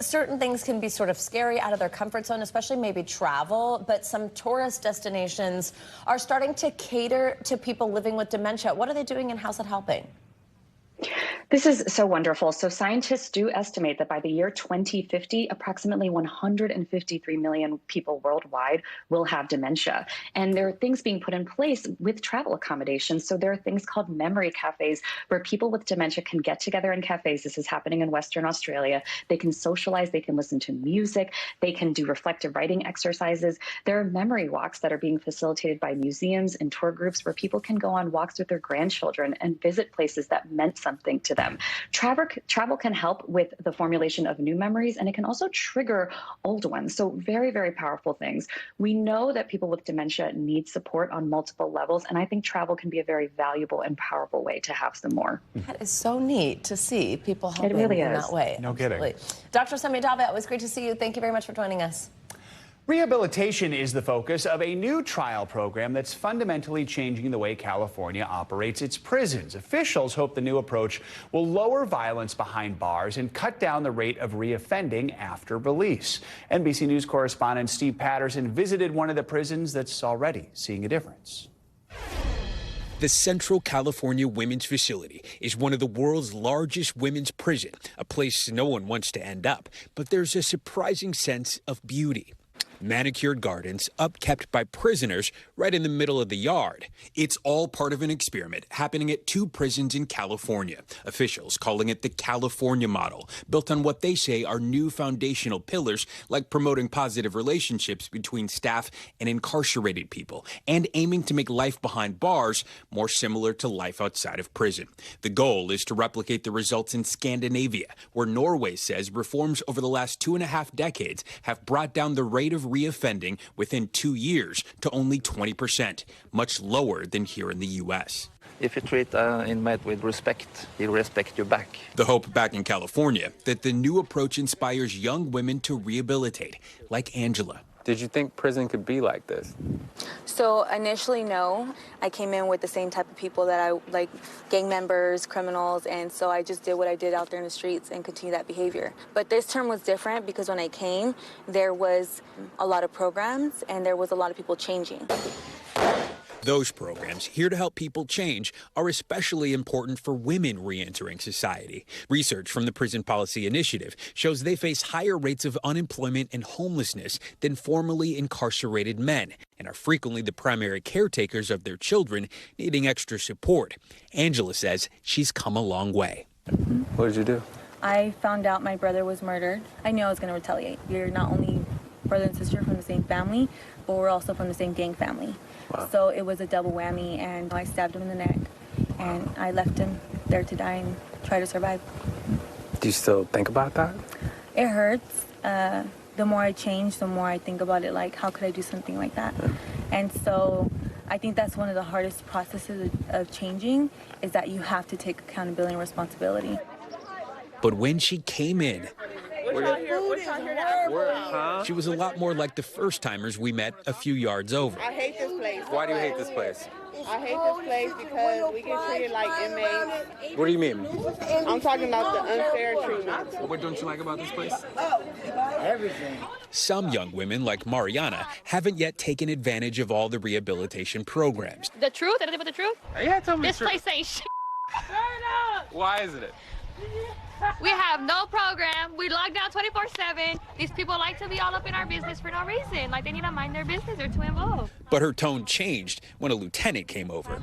Speaker 1: certain things can be sort of scary, out of their comfort zone, especially maybe travel. But some tourist destinations are starting to cater to people living with dementia. What are they doing and how's it helping?
Speaker 17: This is so wonderful. So scientists do estimate that by the year 2050, approximately 153 million people worldwide will have dementia. And there are things being put in place with travel accommodations. So there are things called memory cafes where people with dementia can get together in cafes. This is happening in Western Australia. They can socialize, they can listen to music, they can do reflective writing exercises. There are memory walks that are being facilitated by museums and tour groups where people can go on walks with their grandchildren and visit places that meant something to them. Travel can help with the formulation of new memories, and it can also trigger old ones. So very, very powerful things. We know that people with dementia need support on multiple levels, and I think travel can be a very valuable and powerful way to have some more.
Speaker 1: That is so neat to see people helping
Speaker 17: really
Speaker 1: in
Speaker 17: is.
Speaker 1: that way.
Speaker 3: No kidding.
Speaker 1: Dr. Samidava, it was great to see you. Thank you very much for joining us.
Speaker 3: Rehabilitation is the focus of a new trial program that's fundamentally changing the way California operates its prisons. Officials hope the new approach will lower violence behind bars and cut down the rate of reoffending after release. NBC News correspondent Steve Patterson visited one of the prisons that's already seeing a difference.
Speaker 18: The Central California Women's Facility is one of the world's largest women's prison, a place no one wants to end up, but there's a surprising sense of beauty. Manicured gardens upkept by prisoners right in the middle of the yard. It's all part of an experiment happening at 2 prisons in California. Officials calling it the California model, built on what they say are new foundational pillars like promoting positive relationships between staff and incarcerated people, and aiming to make life behind bars more similar to life outside of prison. The goal is to replicate the results in Scandinavia, where Norway says reforms over the last 2.5 decades have brought down the rate of reoffending within 2 years to only 20%, much lower than here in the U.S.
Speaker 19: If you treat an inmate with respect, he'll respect you back.
Speaker 18: The hope back in California that the new approach inspires young women to rehabilitate, like Angela.
Speaker 20: Did you think prison could be like this?
Speaker 21: So initially, no. I came in with the same type of people that I like, gang members, criminals, and so I just did what I did out there in the streets and continue that behavior. But this term was different because when I came, there was a lot of programs and there was a lot of people changing.
Speaker 18: Those programs, here to help people change, are especially important for women re-entering society. Research from the Prison Policy Initiative shows they face higher rates of unemployment and homelessness than formerly incarcerated men, and are frequently the primary caretakers of their children, needing extra support. Angela says she's come a long way.
Speaker 20: What did you do?
Speaker 21: I found out my brother was murdered. I knew I was going to retaliate. You're not only brother and sister from the same family, but we're also from the same gang family. Wow. So it was a double whammy, and I stabbed him in the neck, and I left him there to die and try to survive.
Speaker 20: Do you still think about that?
Speaker 21: It hurts. The more I change, the more I think about it, like, how could I do something like that? Yeah. And so I think that's one of the hardest processes of changing, is that you have to take accountability and responsibility.
Speaker 18: But when she came in, she was a lot more like the first-timers we met a few yards over.
Speaker 22: I hate this place.
Speaker 20: Why do you hate this place?
Speaker 22: I hate this place because we get treated like inmates.
Speaker 20: What do you mean?
Speaker 22: I'm talking about the unfair treatment.
Speaker 20: What don't you like about this place?
Speaker 22: Everything.
Speaker 18: Some young women, like Mariana, haven't yet taken advantage of all the rehabilitation programs.
Speaker 23: The truth? Anything but the truth?
Speaker 20: Yeah, tell me
Speaker 23: this place ain't shit.
Speaker 20: Why isn't it?
Speaker 23: We have no program. We log down 24/7. These people like to be all up in our business for no reason. Like, they need to mind their business. They're too involved.
Speaker 18: But her tone changed when a lieutenant came over.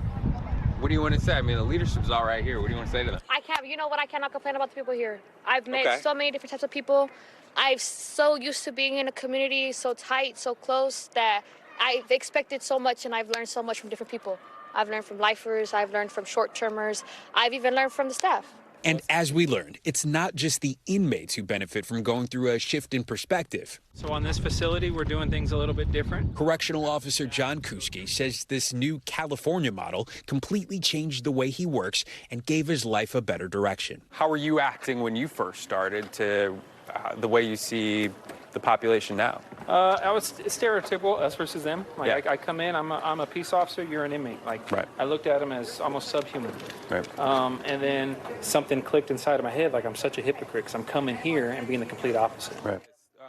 Speaker 20: What do you want to say? I mean, the leadership's all right here. What do you want to say to them?
Speaker 23: I can't. You know what? I cannot complain about the people here. I've met so many different types of people. I'm so used to being in a community so tight, so close, that I've expected so much, and I've learned so much from different people. I've learned from lifers. I've learned from short-termers. I've even learned from the staff.
Speaker 18: And as we learned, it's not just the inmates who benefit from going through a shift in perspective.
Speaker 24: So on this facility, we're doing things a little bit different.
Speaker 18: Correctional Officer John Kuski says this new California model completely changed the way he works and gave his life a better direction.
Speaker 20: How were you acting when you first started to the way you see the population now?
Speaker 24: I was stereotypical, us versus them. Like, yeah. I come in, I'm a peace officer, you're an inmate. Like, right. I looked at him as almost subhuman.
Speaker 20: Right.
Speaker 24: And then something clicked inside of my head, like, I'm such a hypocrite because I'm coming here and being the complete opposite.
Speaker 20: Right.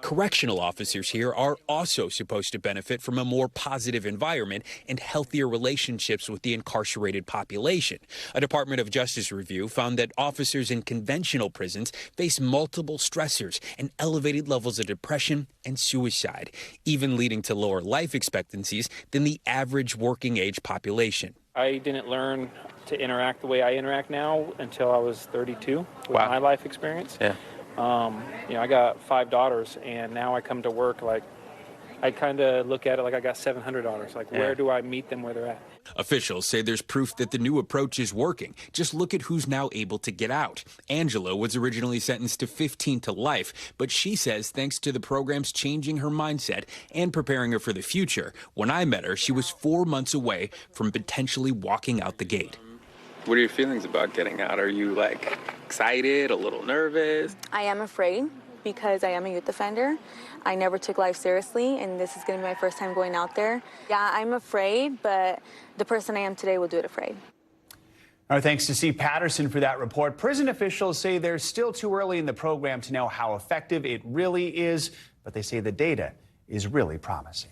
Speaker 18: Correctional officers here are also supposed to benefit from a more positive environment and healthier relationships with the incarcerated population. A Department of Justice review found that officers in conventional prisons face multiple stressors and elevated levels of depression and suicide, even leading to lower life expectancies than the average working age population.
Speaker 24: I didn't learn to interact the way I interact now until I was 32 with my life experience.
Speaker 20: Yeah.
Speaker 24: I got 5 daughters, and now I come to work like I kind of look at it like I got 700 daughters. Like, where do I meet them where they're at?
Speaker 18: Officials say there's proof that the new approach is working. Just look at who's now able to get out. Angela was originally sentenced to 15 to life, but she says thanks to the program's changing her mindset and preparing her for the future, when I met her, she was 4 months away from potentially walking out the gate.
Speaker 20: What are your feelings about getting out? Are you like excited, a little nervous?
Speaker 21: I am afraid because I am a youth offender. I never took life seriously, and this is going to be my first time going out there. Yeah, I'm afraid, but the person I am today will do it afraid.
Speaker 3: Our thanks to Steve Patterson for that report. Prison officials say they're still too early in the program to know how effective it really is, but they say the data is really promising.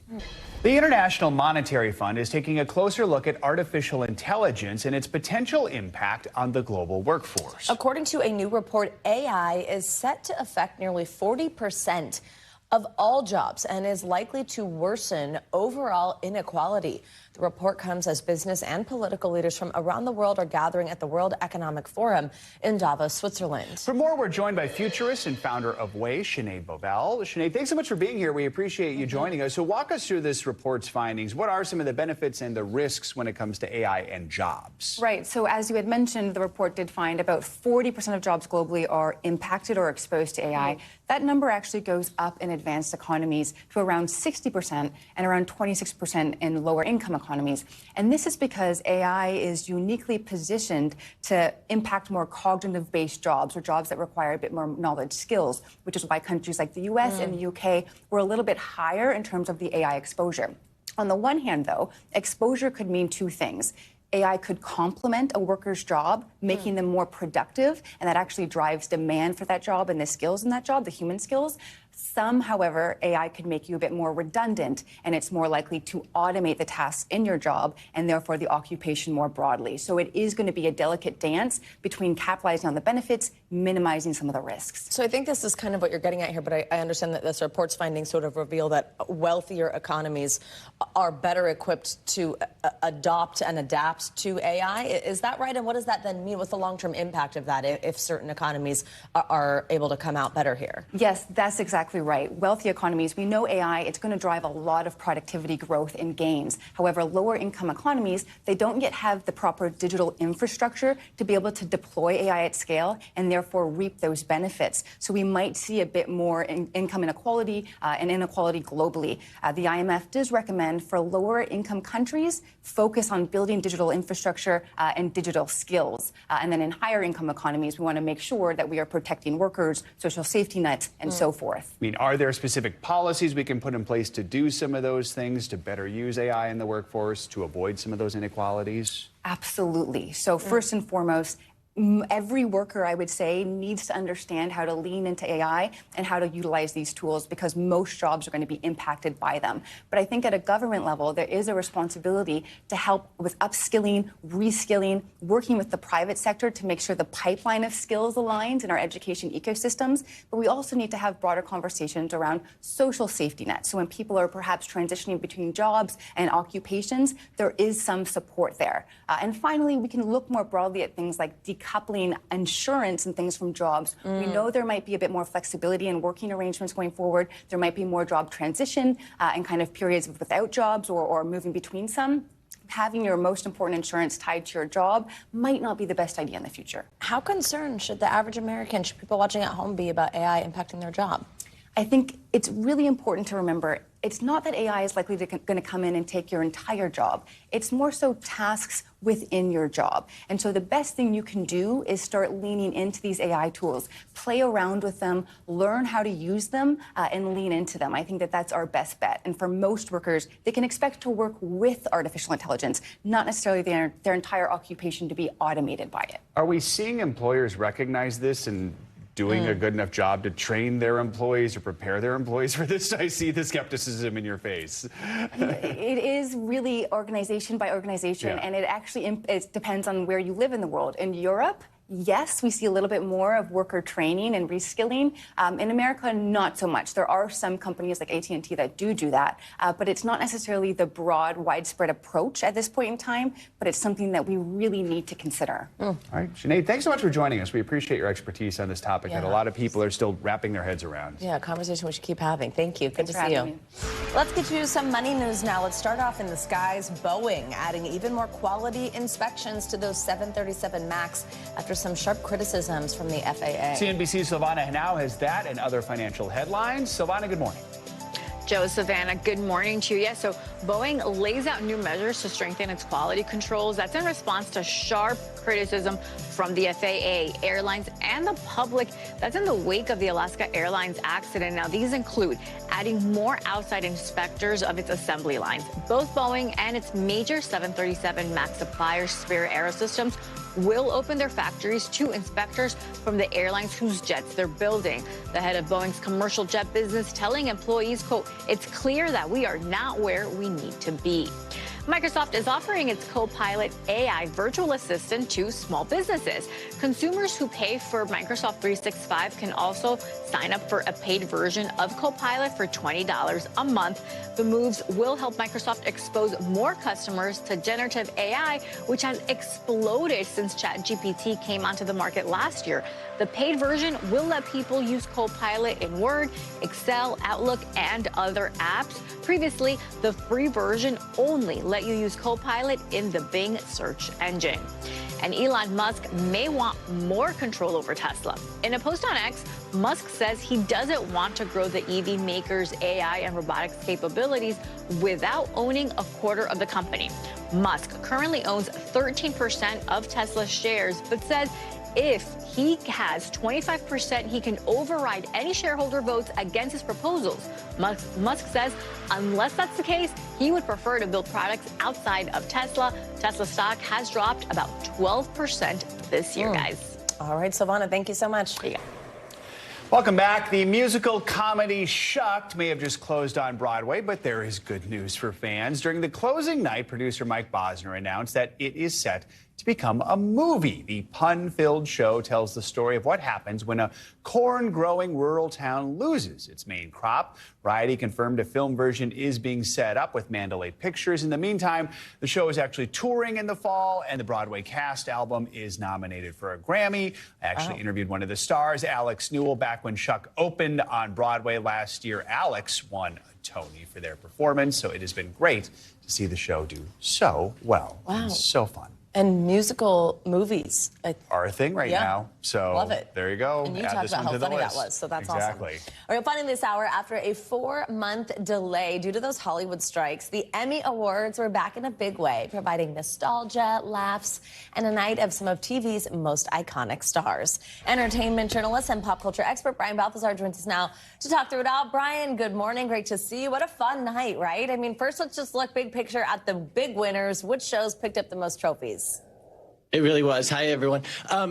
Speaker 3: The International Monetary Fund is taking a closer look at artificial intelligence and its potential impact on the global workforce.
Speaker 1: According to a new report, AI is set to affect nearly 40% of all jobs and is likely to worsen overall inequality. The report comes as business and political leaders from around the world are gathering at the World Economic Forum in Davos, Switzerland.
Speaker 3: For more, we're joined by futurist and founder of Way, Sinead Bovell. Sinead, thanks so much for being here. We appreciate you joining us. So walk us through this report's findings. What are some of the benefits and the risks when it comes to AI and jobs?
Speaker 2: Right. So as you had mentioned, the report did find about 40% of jobs globally are impacted or exposed to AI. That number actually goes up in advanced economies to around 60% and around 26% in lower income economies. And this is because AI is uniquely positioned to impact more cognitive-based jobs or jobs that require a bit more knowledge skills, which is why countries like the US and the UK were a little bit higher in terms of the AI exposure. On the one hand, though, exposure could mean two things. AI could complement a worker's job, making them more productive, and that actually drives demand for that job and the skills in that job, the human skills. Some, however, AI could make you a bit more redundant, and it's more likely to automate the tasks in your job and therefore the occupation more broadly. So it is going to be a delicate dance between capitalizing on the benefits, minimizing some of the risks.
Speaker 1: So I think this is kind of what you're getting at here, but I understand that this report's findings sort of reveal that wealthier economies are better equipped to adopt and adapt to AI. Is that right? And what does that then mean? What's the long-term impact of that if certain economies are able to come out better here?
Speaker 2: Yes, that's exactly right. Wealthy economies, we know AI, it's going to drive a lot of productivity growth and gains. However, lower income economies, they don't yet have the proper digital infrastructure to be able to deploy AI at scale and therefore reap those benefits. So we might see a bit more income inequality and inequality globally. The IMF does recommend for lower income countries, focus on building digital infrastructure and digital skills. And then in higher income economies, we want to make sure that we are protecting workers, social safety nets, and so forth.
Speaker 3: I mean, are there specific policies we can put in place to do some of those things, to better use AI in the workforce, to avoid some of those inequalities?
Speaker 2: Absolutely. So first and foremost, every worker, I would say, needs to understand how to lean into AI and how to utilize these tools because most jobs are going to be impacted by them. But I think at a government level, there is a responsibility to help with upskilling, reskilling, working with the private sector to make sure the pipeline of skills aligns in our education ecosystems. But we also need to have broader conversations around social safety nets. So when people are perhaps transitioning between jobs and occupations, there is some support there. And finally, we can look more broadly at things like decoupling insurance and things from jobs. We know there might be a bit more flexibility in working arrangements going forward. There might be more job transition and kind of periods without jobs or moving between some. Having your most important insurance tied to your job might not be the best idea in the future.
Speaker 1: How concerned should the average American, should people watching at home be about AI impacting their job?
Speaker 2: I think it's really important to remember it's not that AI is likely going to come in and take your entire job. It's more so tasks within your job. And so the best thing you can do is start leaning into these AI tools, play around with them, learn how to use them, and lean into them. I think that that's our best bet. And for most workers, they can expect to work with artificial intelligence, not necessarily their entire occupation to be automated by it.
Speaker 3: Are we seeing employers recognize this and doing a good enough job to train their employees or prepare their employees for this? I see the skepticism in your face.
Speaker 2: It is really organization by organization, and it actually it depends on where you live in the world. In Europe, yes, we see a little bit more of worker training and reskilling. In America, not so much. There are some companies like AT&T that do that, but it's not necessarily the broad, widespread approach at this point in time, but it's something that we really need to consider.
Speaker 3: All right, Sinead, thanks so much for joining us. We appreciate your expertise on this topic that a lot of people are still wrapping their heads around.
Speaker 1: Yeah, a conversation we should keep having. Thank you. Good to see you. Let's get you some money news now. Let's start off in the skies. Boeing adding even more quality inspections to those 737 MAX after some sharp criticisms from the FAA.
Speaker 3: CNBC's Silvana now has that and other financial headlines. Silvana, good morning.
Speaker 4: Joe, Savannah, good morning to you. Yes, so Boeing lays out new measures to strengthen its quality controls. That's in response to sharp criticism from the FAA, airlines, and the public. That's in the wake of the Alaska Airlines accident. Now, these include adding more outside inspectors of its assembly lines. Both Boeing and its major 737 MAX supplier, Spirit Aerosystems, will open their factories to inspectors from the airlines whose jets they're building. The head of Boeing's commercial jet business telling employees, quote, "It's clear that we are not where we need to be." Microsoft is offering its Copilot AI virtual assistant to small businesses. Consumers who pay for Microsoft 365 can also sign up for a paid version of Copilot for $20 a month. The moves will help Microsoft expose more customers to generative AI, which has exploded since ChatGPT came onto the market last year. The paid version will let people use Copilot in Word, Excel, Outlook, and other apps. Previously, the free version only let you use Copilot in the Bing search engine. And Elon Musk may want more control over Tesla. In a post on X, Musk says he doesn't want to grow the EV maker's AI and robotics capabilities without owning a quarter of the company. Musk currently owns 13% of Tesla's shares, but says if he has 25%, he can override any shareholder votes against his proposals. Musk says unless that's the case, he would prefer to build products outside of Tesla. Tesla stock has dropped about 12% this year, guys.
Speaker 1: All right, Silvana, thank you so much.
Speaker 4: Yeah.
Speaker 3: Welcome back. The musical comedy Shucked may have just closed on Broadway, but there is good news for fans. During the closing night, producer Mike Bosner announced that it is set to become a movie. The pun-filled show tells the story of what happens when a corn-growing rural town loses its main crop. Variety confirmed a film version is being set up with Mandalay Pictures. In the meantime, the show is actually touring in the fall, and the Broadway cast album is nominated for a Grammy. I actually interviewed one of the stars, Alex Newell, back when Shuck opened on Broadway last year. Alex won a Tony for their performance, so it has been great to see the show do so well.
Speaker 1: Wow.
Speaker 3: It's so fun.
Speaker 1: And musical movies
Speaker 3: are a thing right now. So
Speaker 1: love it.
Speaker 3: There you go.
Speaker 1: And you
Speaker 3: Add
Speaker 1: talked
Speaker 3: this
Speaker 1: about
Speaker 3: one
Speaker 1: how
Speaker 3: to the
Speaker 1: funny that
Speaker 3: list.
Speaker 1: was, so that's
Speaker 3: exactly.
Speaker 1: awesome. All right, finally this hour, after a 4-month delay due to those Hollywood strikes, the Emmy Awards were back in a big way, providing nostalgia, laughs, and a night of some of TV's most iconic stars. Entertainment journalist and pop culture expert Brian Balthazar joins us now to talk through it all. Brian, good morning. Great to see you. What a fun night, right? I mean, first let's just look big picture at the big winners. Which shows picked up the most trophies?
Speaker 5: It really was. Hi, everyone.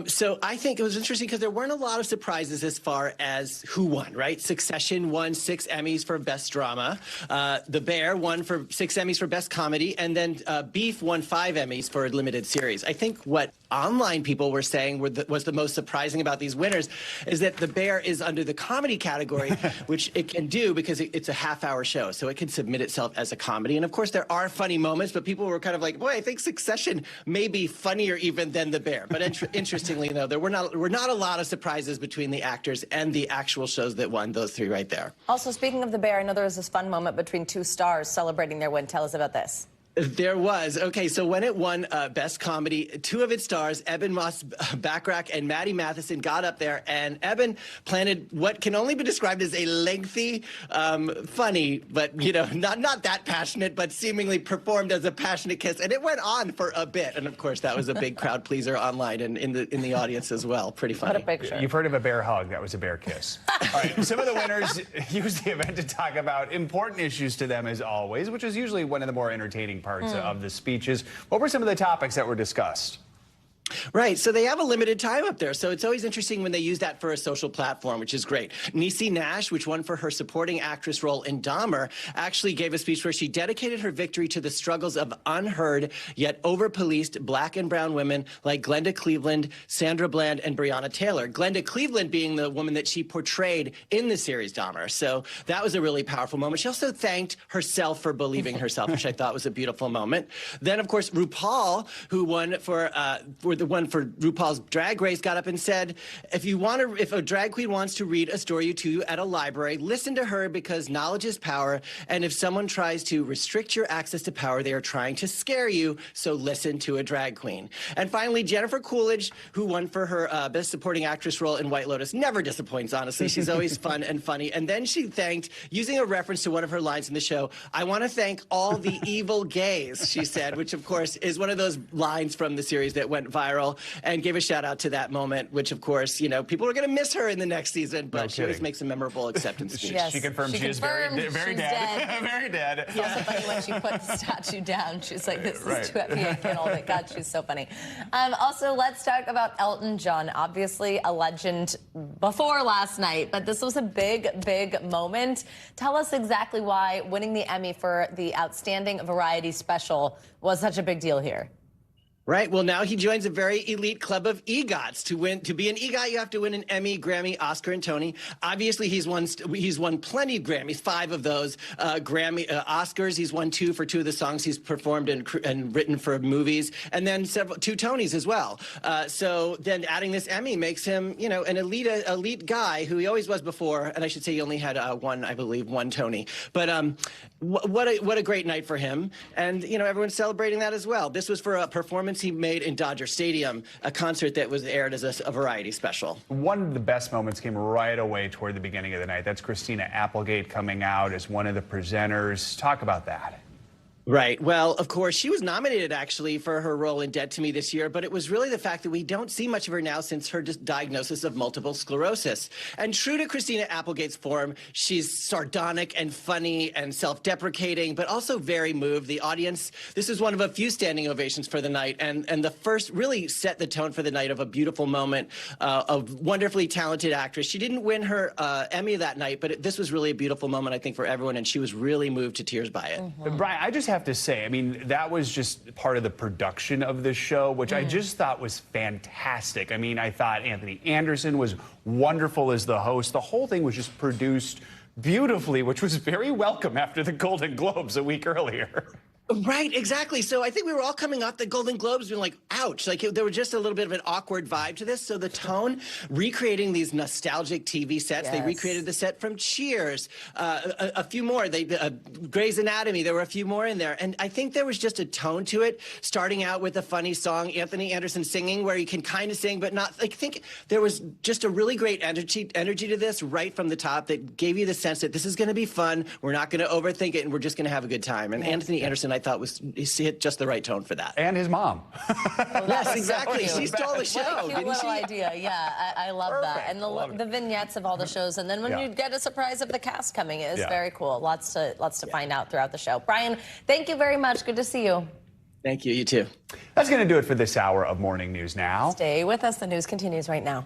Speaker 5: So I think it was interesting because there weren't a lot of surprises as far as who won, right? Succession won 6 Emmys for Best Drama. The Bear won for 6 Emmys for Best Comedy. And then Beef won 5 Emmys for a limited series. I think what online people were saying was the most surprising about these winners is that The Bear is under the comedy category, which it can do because it's a half-hour show. So it can submit itself as a comedy. And, of course, there are funny moments, but people were kind of like, boy, I think Succession may be funnier even than The Bear. But interestingly, though, there were not a lot of surprises between the actors and the actual shows that won, those 3 right there.
Speaker 1: Also, speaking of The Bear, I know there was this fun moment between 2 stars celebrating their win. Tell us about this.
Speaker 5: There was. Okay, so when it won Best Comedy, 2 of its stars, Eben Moss-Bachrach and Maddie Matheson, got up there, and Eben planted what can only be described as a lengthy, funny, but, you know, not that passionate, but seemingly performed as a passionate kiss, and it went on for a bit. And, of course, that was a big crowd pleaser online and in the audience as well. Pretty funny.
Speaker 1: What a picture.
Speaker 3: You've heard of a bear hug. That was a bear kiss. All right, some of the winners used the event to talk about important issues to them, as always, which is usually one of the more entertaining parts of the speeches. What were some of the topics that were discussed?
Speaker 5: Right. So they have a limited time up there. So it's always interesting when they use that for a social platform, which is great. Niecy Nash, which won for her supporting actress role in Dahmer, actually gave a speech where she dedicated her victory to the struggles of unheard yet over-policed black and brown women like Glenda Cleveland, Sandra Bland, and Breonna Taylor. Glenda Cleveland being the woman that she portrayed in the series Dahmer. So that was a really powerful moment. She also thanked herself for believing herself, which I thought was a beautiful moment. Then, of course, RuPaul, who won for the one for RuPaul's Drag Race, got up and said, if a drag queen wants to read a story to you at a library, listen to her because knowledge is power. And if someone tries to restrict your access to power, they are trying to scare you. So listen to a drag queen. And finally, Jennifer Coolidge, who won for her Best Supporting Actress role in White Lotus, never disappoints, honestly. She's always fun and funny. And then she thanked, using a reference to one of her lines in the show, I want to thank all the evil gays, she said, which, of course, is one of those lines from the series that went viral, and gave a shout out to that moment, which, of course, you know, people are going to miss her in the next season, but she always makes a memorable acceptance speech.
Speaker 3: Yes. She confirmed she is very dead. Very dead.
Speaker 1: It's also funny when she put the statue down. She's like, this is too heavy. I can't hold it. God, she's so funny. Also, let's talk about Elton John. Obviously, a legend before last night, but this was a big, big moment. Tell us exactly why winning the Emmy for the Outstanding Variety Special was such a big deal here.
Speaker 5: Right. Well, now he joins a very elite club of EGOTs. To be an EGOT, you have to win an Emmy, Grammy, Oscar, and Tony. Obviously, he's won plenty of Grammys, 5 of those. Oscars, he's won 2 for 2 of the songs he's performed and written for movies, and then 2 Tonys as well. So then adding this Emmy makes him, you know, an elite guy who he always was before. And I should say he only had one Tony. But what a great night for him. And, you know, everyone's celebrating that as well. This was for a performance he made in Dodger Stadium, a concert that was aired as a variety special.
Speaker 3: One of the best moments came right away toward the beginning of the night. That's Christina Applegate coming out as one of the presenters. Talk about that.
Speaker 5: Right. Well, of course, she was nominated, actually, for her role in Dead to Me this year, but it was really the fact that we don't see much of her now since her diagnosis of multiple sclerosis. And true to Christina Applegate's form, she's sardonic and funny and self-deprecating, but also very moved. The audience, this is one of a few standing ovations for the night, and the first really set the tone for the night of a beautiful moment, of wonderfully talented actress. She didn't win her Emmy that night, but this was really a beautiful moment, I think, for everyone, and she was really moved to tears by it.
Speaker 3: Brian, I just have to say, I mean, that was just part of the production of the show, which I just thought was fantastic. I mean, I thought Anthony Anderson was wonderful as the host. The whole thing was just produced beautifully, which was very welcome after the Golden Globes a week earlier.
Speaker 5: Right, exactly. So I think we were all coming off the Golden Globes being like, ouch. Like, there was just a little bit of an awkward vibe to this. So the tone, recreating these nostalgic TV sets. They recreated the set from Cheers, a few more. Grey's Anatomy, there were a few more in there. And I think there was just a tone to it, starting out with a funny song, Anthony Anderson singing, where you can kind of sing, but not. Like, I think there was just a really great energy to this right from the top that gave you the sense that this is going to be fun. We're not going to overthink it, and we're just going to have a good time. And Anthony Anderson, I thought, he hit just the right tone for that.
Speaker 3: And his mom.
Speaker 5: Yes, exactly. She stole the show, didn't
Speaker 1: little
Speaker 5: she?
Speaker 1: idea. Yeah, I love that. And the vignettes of all the shows. And then when you get a surprise of the cast coming, it is very cool. Lots to find out throughout the show. Brian, thank you very much. Good to see you.
Speaker 5: Thank you. You too.
Speaker 3: That's going to do it for this hour of Morning News Now.
Speaker 1: Stay with us. The news continues right now.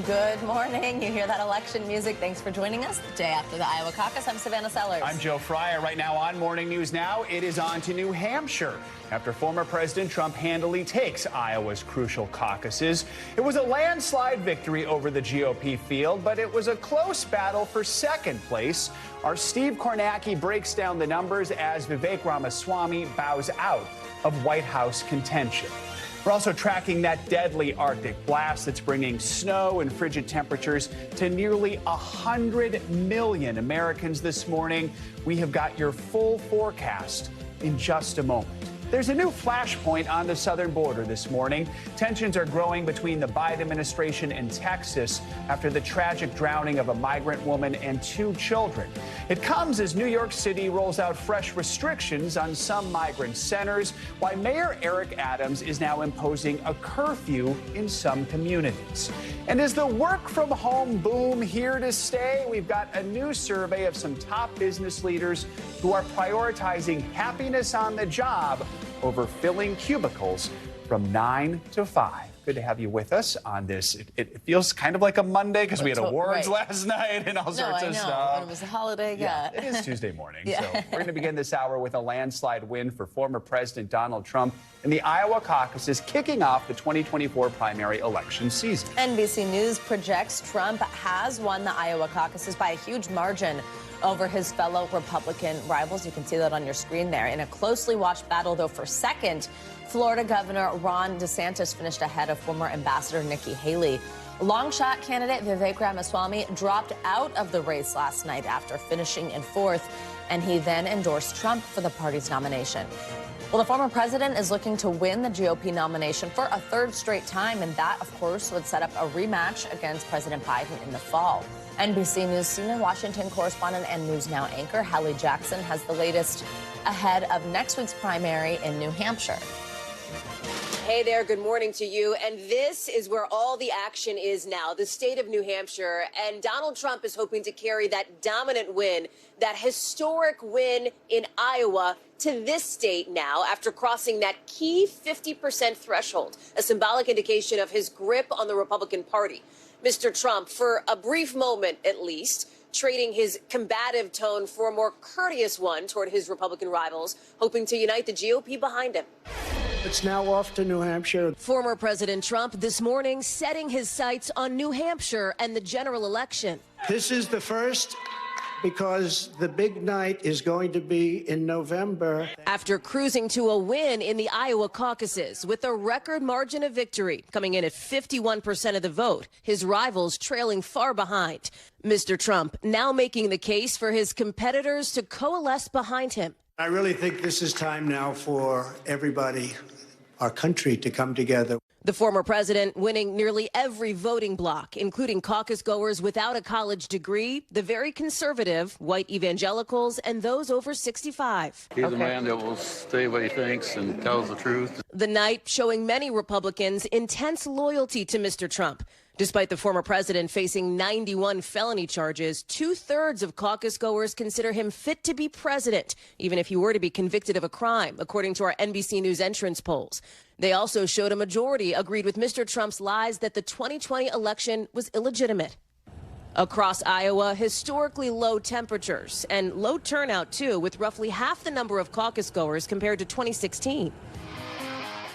Speaker 1: Good morning. You hear that election music. Thanks for joining us. The day after the Iowa caucus, I'm Savannah Sellers.
Speaker 3: I'm Joe Fryer. Right now on Morning News Now, it is on to New Hampshire after former President Trump handily takes Iowa's crucial caucuses. It was a landslide victory over the GOP field, but it was a close battle for second place. Our Steve Kornacki breaks down the numbers as Vivek Ramaswamy bows out of White House contention. We're also tracking that deadly Arctic blast that's bringing snow and frigid temperatures to nearly 100 million Americans this morning. We have got your full forecast in just a moment. There's a new flashpoint on the southern border this morning. Tensions are growing between the Biden administration and Texas after the tragic drowning of a migrant woman and 2 children. It comes as New York City rolls out fresh restrictions on some migrant centers, while Mayor Eric Adams is now imposing a curfew in some communities. And is the work from home boom here to stay? We've got a new survey of some top business leaders who are prioritizing happiness on the job over filling cubicles from 9 to 5. Good to have you with us on this. It feels kind of like a Monday because we had awards last night and all sorts of stuff.
Speaker 1: It was a holiday. Yeah.
Speaker 3: It is Tuesday morning. So we're going to begin this hour with a landslide win for former President Donald Trump in the Iowa caucuses, kicking off the 2024 primary election season.
Speaker 1: NBC News projects Trump has won the Iowa caucuses by a huge margin over his fellow Republican rivals. You can see that on your screen there. In a closely watched battle, though, for second, Florida Governor Ron DeSantis finished ahead of former Ambassador Nikki Haley. Long shot candidate Vivek Ramaswamy dropped out of the race last night after finishing in 4th, and he then endorsed Trump for the party's nomination. Well, the former president is looking to win the GOP nomination for a 3rd straight time, and that, of course, would set up a rematch against President Biden in the fall. NBC News senior Washington correspondent and News Now anchor Hallie Jackson has the latest ahead of next week's primary in New Hampshire.
Speaker 6: Hey there, good morning to you. And this is where all the action is now, the state of New Hampshire. And Donald Trump is hoping to carry that dominant win, that historic win in Iowa, to this state now after crossing that key 50% threshold, a symbolic indication of his grip on the Republican Party. Mr. Trump, for a brief moment at least, trading his combative tone for a more courteous one toward his Republican rivals, hoping to unite the GOP behind him.
Speaker 7: It's now off to New Hampshire.
Speaker 6: Former President Trump this morning setting his sights on New Hampshire and the general election.
Speaker 7: This is the first because the big night is going to be in November.
Speaker 6: After cruising to a win in the Iowa caucuses with a record margin of victory, coming in at 51% of the vote, his rivals trailing far behind. Mr. Trump now making the case for his competitors to coalesce behind him.
Speaker 7: I really think this is time now for everybody, our country, to come together.
Speaker 6: The former president winning nearly every voting bloc, including caucus goers without a college degree, the very conservative, white evangelicals, and those over 65.
Speaker 8: He's a man that will say what he thinks and tells the truth.
Speaker 6: The night showing many Republicans intense loyalty to Mr. Trump. Despite the former president facing 91 felony charges, 2/3 of caucus goers consider him fit to be president, even if he were to be convicted of a crime, according to our NBC News entrance polls. They also showed a majority agreed with Mr. Trump's lies that the 2020 election was illegitimate. Across Iowa, historically low temperatures and low turnout, too, with roughly half the number of caucus goers compared to 2016.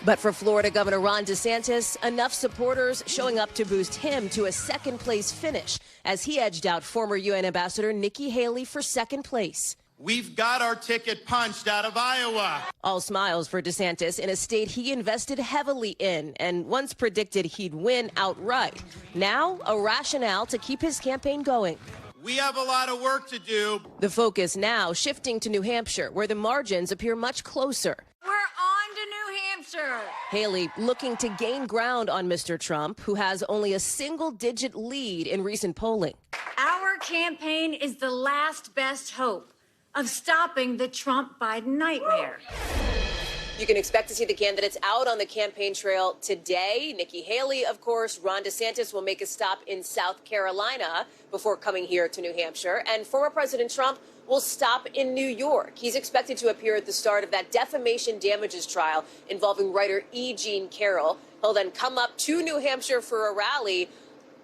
Speaker 6: But for Florida Governor Ron DeSantis, enough supporters showing up to boost him to a 2nd place finish as he edged out former UN Ambassador Nikki Haley for 2nd place.
Speaker 9: We've got our ticket punched out of Iowa.
Speaker 6: All smiles for DeSantis in a state he invested heavily in and once predicted he'd win outright. Now, a rationale to keep his campaign going.
Speaker 9: We have a lot of work to do.
Speaker 6: The focus now shifting to New Hampshire, where the margins appear much closer.
Speaker 25: We're on to New Hampshire.
Speaker 6: Haley looking to gain ground on Mr. Trump, who has only a single-digit lead in recent polling.
Speaker 25: Our campaign is the last best hope of stopping the Trump-Biden nightmare.
Speaker 6: You can expect to see the candidates out on the campaign trail today. Nikki Haley, of course. Ron DeSantis will make a stop in South Carolina before coming here to New Hampshire. And former President Trump will stop in New York. He's expected to appear at the start of that defamation damages trial involving writer E. Jean Carroll. He'll then come up to New Hampshire for a rally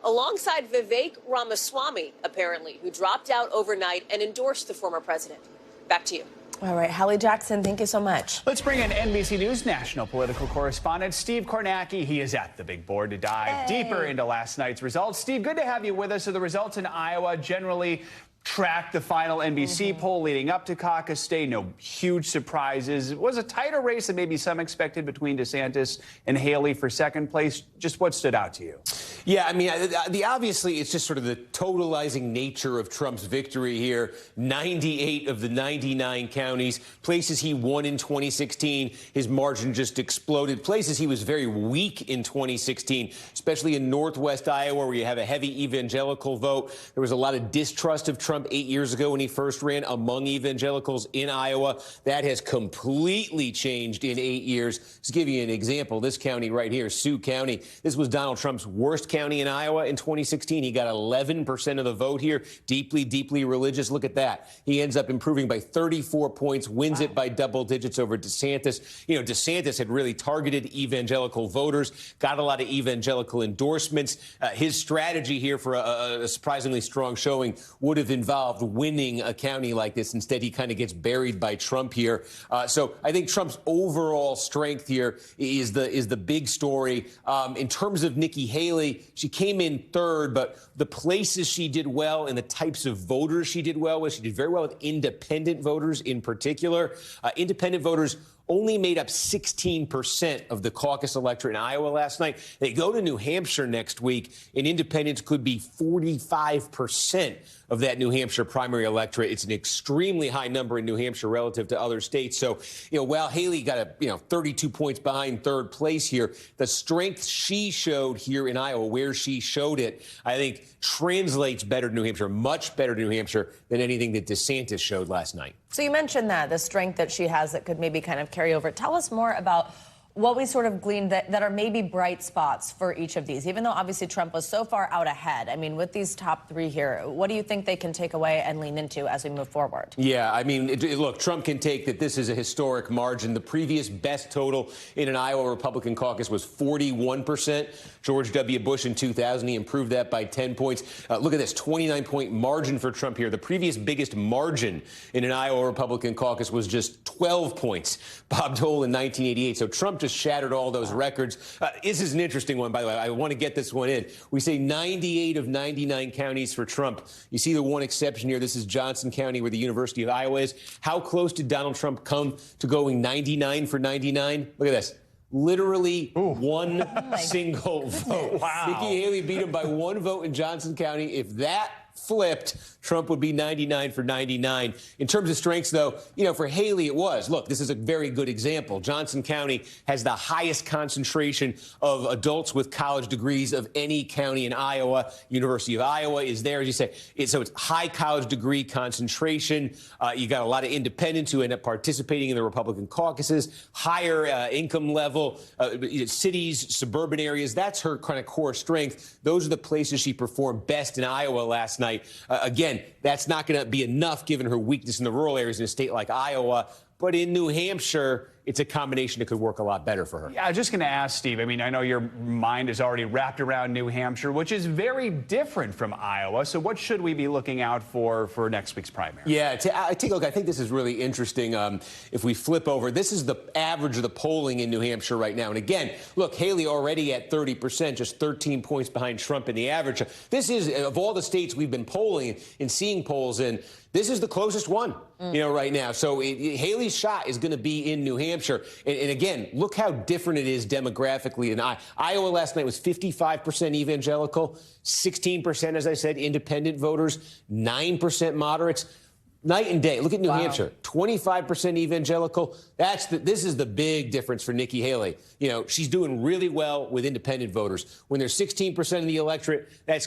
Speaker 6: alongside Vivek Ramaswamy, apparently, who dropped out overnight and endorsed the former president. Back to you.
Speaker 1: All right, Hallie Jackson, thank you so much.
Speaker 3: Let's bring in NBC News national political correspondent Steve Kornacki. He is at the big board to dive deeper into last night's results. Steve, good to have you with us. So the results in Iowa generally tracked the final NBC poll leading up to caucus day. No huge surprises. It was a tighter race than maybe some expected between DeSantis and Haley for second place. Just what stood out to you?
Speaker 10: Yeah, I mean, obviously, it's just sort of the totalizing nature of Trump's victory here. 98 of the 99 counties, places he won in 2016, his margin just exploded. Places he was very weak in 2016, especially in Northwest Iowa, where you have a heavy evangelical vote. There was a lot of distrust of Trump 8 years ago when he first ran among evangelicals in Iowa. That has completely changed in 8 years. Just to give you an example, this county right here, Sioux County, this was Donald Trump's worst county in Iowa in 2016. He got 11% of the vote here. Deeply, deeply religious. Look at that. He ends up improving by 34 points, wins it by double digits over DeSantis. You know, DeSantis had really targeted evangelical voters, got a lot of evangelical endorsements. His strategy here for a surprisingly strong showing would have involved winning a county like this. Instead, he kind of gets buried by Trump here. So I think Trump's overall strength here is the big story. In terms of Nikki Haley, she came in third, but the places she did well and the types of voters she did well with, she did very well with independent voters in particular. Independent voters only made up 16% of the caucus electorate in Iowa last night. They go to New Hampshire next week, and independents could be 45% of that New Hampshire primary electorate. It's an extremely high number in New Hampshire relative to other states. So, while Haley got 32 points behind third place here, the strength she showed here in Iowa, where she showed it, I think translates better to New Hampshire, much better to New Hampshire than anything that DeSantis showed last night.
Speaker 1: So you mentioned that, the strength that she has that could maybe kind of carry over. Tell us more about what we sort of gleaned that are maybe bright spots for each of these, even though obviously Trump was so far out ahead. I mean, with these top three here, what do you think they can take away and lean into as we move forward?
Speaker 10: Yeah, I mean, look, Trump can take that this is a historic margin. The previous best total in an Iowa Republican caucus was 41%. George W. Bush in 2000, he improved that by 10 points. Look at this, 29-point margin for Trump here. The previous biggest margin in an Iowa Republican caucus was just 12 points. Bob Dole in 1988. So Trump just shattered all those records. This is an interesting one, by the way. I want to get this one in. We say 98 of 99 counties for Trump. You see the one exception here. This is Johnson County, where the University of Iowa is. How close did Donald Trump come to going 99 for 99? Look at this. Literally one single vote.
Speaker 3: Wow.
Speaker 10: Nikki Haley beat him by one vote in Johnson County. If that flipped, Trump would be 99 for 99. In terms of strengths, though, for Haley, it was. Look, this is a very good example. Johnson County has the highest concentration of adults with college degrees of any county in Iowa. University of Iowa is there, as you say. So it's high college degree concentration. You got a lot of independents who end up participating in the Republican caucuses, higher income level, cities, suburban areas. That's her kind of core strength. Those are the places she performed best in Iowa last night. Again, that's not going to be enough given her weakness in the rural areas in a state like Iowa. But in New Hampshire, it's a combination that could work a lot better for her.
Speaker 3: Yeah, I was just going to ask, Steve. I mean, I know your mind is already wrapped around New Hampshire, which is very different from Iowa. So what should we be looking out for next week's primary?
Speaker 10: Yeah, take a look. I think this is really interesting. If we flip over, this is the average of the polling in New Hampshire right now. And again, look, Haley already at 30%, just 13 points behind Trump in the average. This is, of all the states we've been polling and seeing polls in, this is the closest one, right now. So Haley's shot is going to be in New Hampshire. And again, look how different it is demographically. And Iowa last night was 55% evangelical, 16%, as I said, independent voters, 9% moderates. Night and day. Look at New Hampshire, 25% evangelical. This is the big difference for Nikki Haley. She's doing really well with independent voters. When there's 16% of the electorate, that's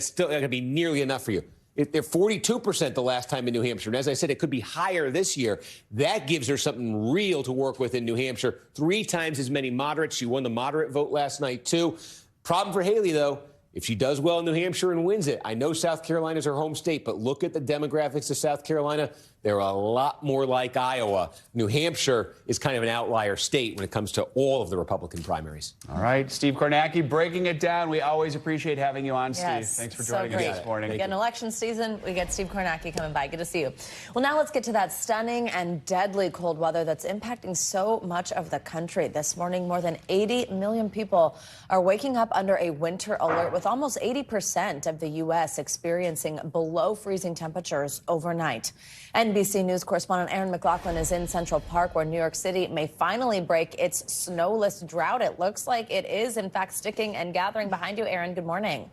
Speaker 10: still going to be nearly enough for you. They're 42% the last time in New Hampshire. And as I said, it could be higher this year. That gives her something real to work with in New Hampshire. 3 times as many moderates. She won the moderate vote last night, too. Problem for Haley, though, if she does well in New Hampshire and wins it, I know South Carolina is her home state, but look at the demographics of South Carolina. they're a lot more like Iowa. New Hampshire is kind of an outlier state when it comes to all of the Republican primaries.
Speaker 3: All right, Steve Kornacki breaking it down. We always appreciate having you on, Steve.
Speaker 1: Yes,
Speaker 3: Thanks for
Speaker 1: so
Speaker 3: joining us
Speaker 1: great.
Speaker 3: this morning.
Speaker 1: Again, election season, we get Steve Kornacki coming by. Good to see you. Well, now let's get to that stunning and deadly cold weather that's impacting so much of the country. This morning, more than 80 million people are waking up under a winter alert, with almost 80% of the U.S. experiencing below freezing temperatures overnight. NBC News correspondent Aaron McLaughlin is in Central Park, where New York City may finally break its snowless drought. It looks like it is, in fact, sticking and gathering behind you. Aaron, good morning.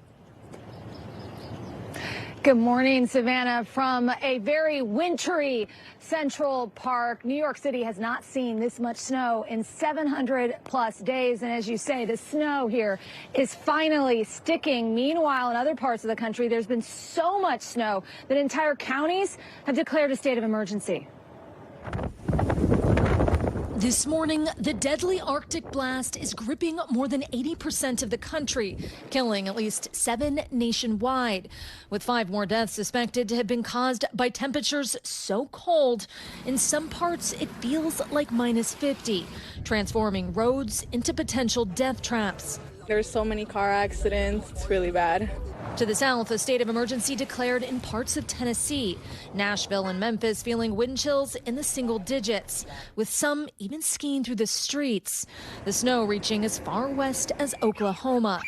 Speaker 11: Good morning, Savannah. From a very wintry Central Park, New York City has not seen this much snow in 700+ days. And as you say, the snow here is finally sticking. Meanwhile, in other parts of the country, there's been so much snow that entire counties have declared a state of emergency.
Speaker 12: This morning, the deadly Arctic blast is gripping more than 80% of the country, killing at least 7 nationwide, with 5 more deaths suspected to have been caused by temperatures so cold. In some parts, it feels like -50, transforming roads into potential death traps.
Speaker 22: There's so many car accidents. It's really bad.
Speaker 12: To the south, a state of emergency declared in parts of Tennessee. Nashville and Memphis feeling wind chills in the single digits, with some even skiing through the streets. The snow reaching as far west as Oklahoma.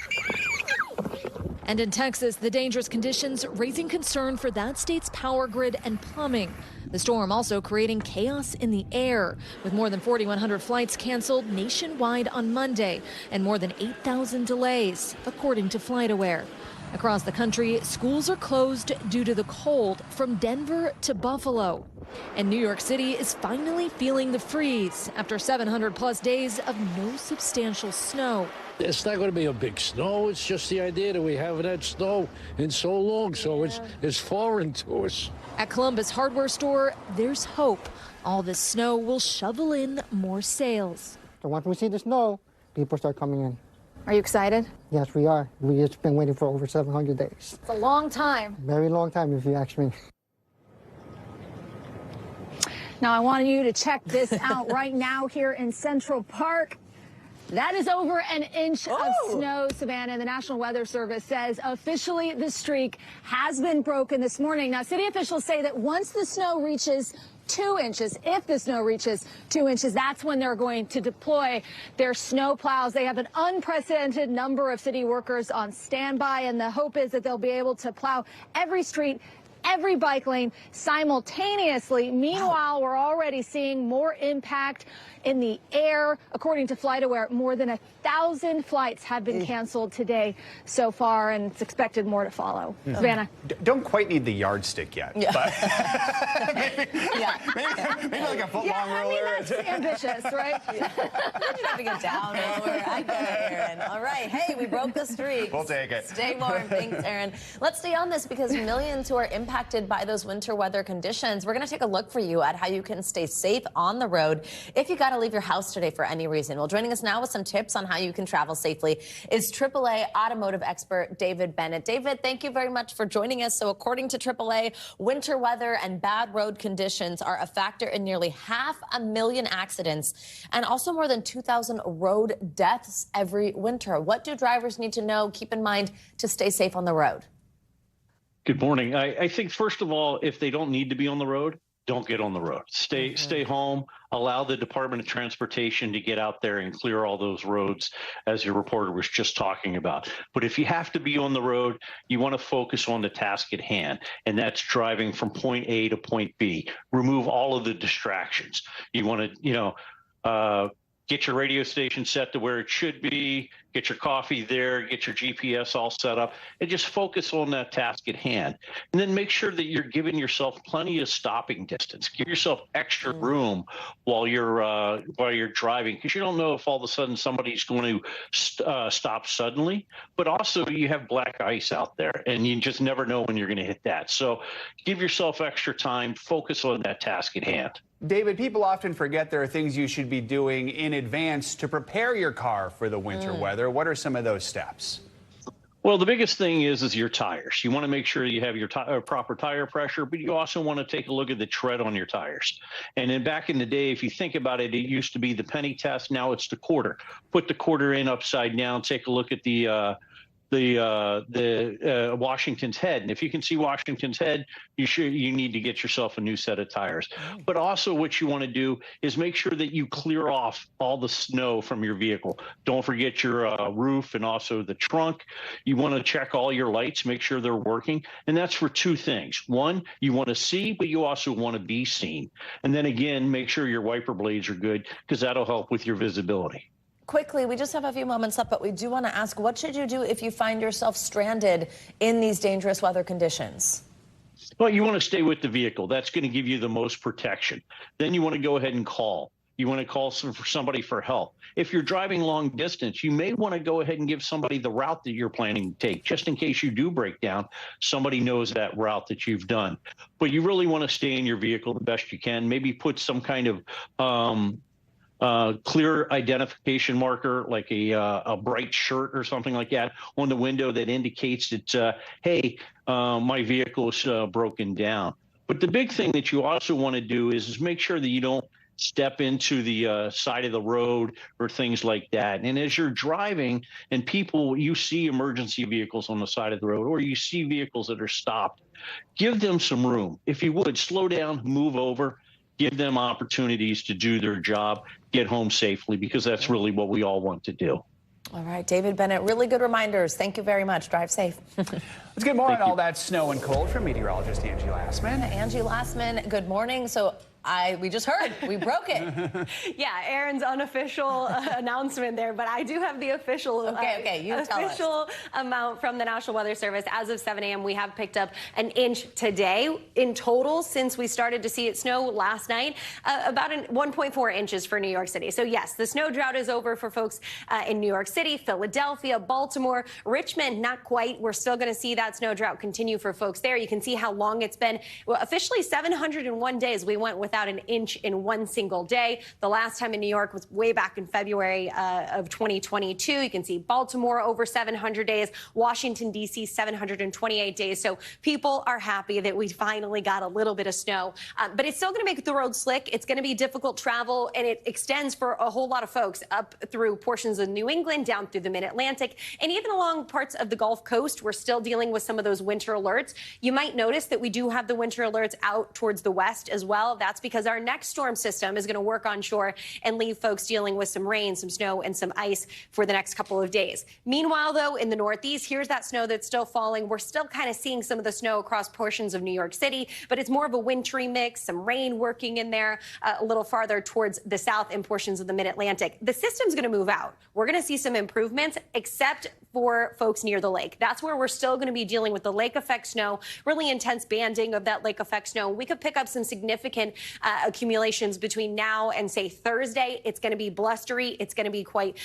Speaker 12: And in Texas, the dangerous conditions raising concern for that state's power grid and plumbing. The storm also creating chaos in the air, with more than 4,100 flights canceled nationwide on Monday and more than 8,000 delays, according to FlightAware. Across the country, schools are closed due to the cold, from Denver to Buffalo. And New York City is finally feeling the freeze after 700+ days of no substantial snow.
Speaker 13: It's not going to be a big snow. It's just the idea that we haven't had snow in so long, so it's foreign to us.
Speaker 12: At Columbus Hardware Store, there's hope. All this snow will shovel in more sales.
Speaker 14: So once we see the snow, people start coming in.
Speaker 11: Are you excited?
Speaker 14: Yes, we are. We've just been waiting for over 700 days.
Speaker 11: It's a long time.
Speaker 14: Very long time, if you ask me.
Speaker 11: Now, I want you to check this out right now here in Central Park. That is over an inch of snow, Savannah. The National Weather Service says officially the streak has been broken this morning. Now, city officials say that once the snow reaches 2 inches, if the snow reaches 2 inches, that's when they're going to deploy their snow plows. They have an unprecedented number of city workers on standby, and the hope is that they'll be able to plow every street, every bike lane simultaneously. Meanwhile, we're already seeing more impact in the air. According to FlightAware, more than 1,000 flights have been canceled today so far, and it's expected more to follow. Savannah?
Speaker 3: Don't quite need the yardstick yet.
Speaker 1: Yeah.
Speaker 3: But maybe like a foot-long ruler.
Speaker 11: That's ambitious, right?
Speaker 1: You have to get down lower. I get it, Aaron. All right. Hey, we broke the streak.
Speaker 3: We'll take it.
Speaker 1: Stay warm. Thanks, Aaron. Let's stay on this, because millions who are impacted by those winter weather conditions, we're going to take a look for you at how you can stay safe on the road if you got to leave your house today for any reason. Well, joining us now with some tips on how you can travel safely is AAA automotive expert David Bennett. David, thank you very much for joining us. So according to AAA, winter weather and bad road conditions are a factor in nearly 500,000 accidents and also more than 2,000 road deaths every winter. What do drivers need to know, keep in mind, to stay safe on the road?
Speaker 15: Good morning. I think, first of all, if they don't need to be on the road, don't get on the road. Stay home. Allow the Department of Transportation to get out there and clear all those roads, as your reporter was just talking about. But if you have to be on the road, you want to focus on the task at hand, and that's driving from point A to point B. Remove all of the distractions. You want to, get your radio station set to where it should be, get your coffee there, get your GPS all set up, and just focus on that task at hand. And then make sure that you're giving yourself plenty of stopping distance. Give yourself extra room while you're driving, because you don't know if all of a sudden somebody's going to stop suddenly. But also, you have black ice out there, and you just never know when you're going to hit that. So give yourself extra time, focus on that task at hand.
Speaker 3: David, people often forget there are things you should be doing in advance to prepare your car for the winter weather. What are some of those steps?
Speaker 15: Well, the biggest thing is your tires. You want to make sure you have your proper tire pressure, but you also want to take a look at the tread on your tires. And then back in the day, if you think about it, it used to be the penny test. Now it's the quarter. Put the quarter in upside down. Take a look at the Washington's head, and if you can see Washington's head, you need to get yourself a new set of tires. But also, what you want to do is make sure that you clear off all the snow from your vehicle. Don't forget your roof and also the trunk. You want to check all your lights, make sure they're working, and that's for two things. One, you want to see, but you also want to be seen. And then again, make sure your wiper blades are good, because that'll help with your visibility.
Speaker 1: Quickly, we just have a few moments left, but we do want to ask, what should you do if you find yourself stranded in these dangerous weather conditions?
Speaker 15: Well, you want to stay with the vehicle. That's going to give you the most protection. Then you want to go ahead and call. You want to call somebody for help. If you're driving long distance, you may want to go ahead and give somebody the route that you're planning to take, just in case you do break down. Somebody knows that route that you've done. But you really want to stay in your vehicle the best you can. Maybe put some kind of clear identification marker, like a bright shirt or something like that, on the window that indicates that, hey, my vehicle is broken down. But the big thing that you also want to do is make sure that you don't step into the side of the road or things like that. And as you're driving and you see emergency vehicles on the side of the road, or you see vehicles that are stopped, give them some room. If you would, slow down, move over, give them opportunities to do their job, get home safely, because that's really what we all want to do.
Speaker 1: All right, David Bennett, really good reminders. Thank you very much. Drive safe.
Speaker 3: Let's get more on all that snow and cold from meteorologist Angie Lassman.
Speaker 1: Angie Lassman, good morning. So we just heard, we broke it.
Speaker 16: Yeah, Aaron's unofficial announcement there, but I do have the official amount from the National Weather Service. As of 7 a.m., we have picked up an inch today. In total, since we started to see it snow last night, about 1.4 inches for New York City. So yes, the snow drought is over for folks in New York City, Philadelphia, Baltimore, Richmond, not quite. We're still going to see that snow drought continue for folks there. You can see how long it's been. Well, officially 701 days we went without an inch in one single day. The last time in New York was way back in February of 2022. You can see Baltimore over 700 days, Washington, D.C. 728 days. So people are happy that we finally got a little bit of snow. But it's still going to make the road slick. It's going to be difficult travel, and it extends for a whole lot of folks up through portions of New England, down through the mid-Atlantic, and even along parts of the Gulf Coast. We're still dealing with some of those winter alerts. You might notice that we do have the winter alerts out towards the west as well. That's because our next storm system is going to work onshore and leave folks dealing with some rain, some snow, and some ice for the next couple of days. Meanwhile, though, in the Northeast, here's that snow that's still falling. We're still kind of seeing some of the snow across portions of New York City, but it's more of a wintry mix, some rain working in there a little farther towards the south and portions of the mid-Atlantic. The system's going to move out. We're going to see some improvements, except for folks near the lake. That's where we're still going to be dealing with the lake effect snow, really intense banding of that lake effect snow. We could pick up some significant accumulations between now and, say, Thursday. It's going to be blustery. It's going to be quite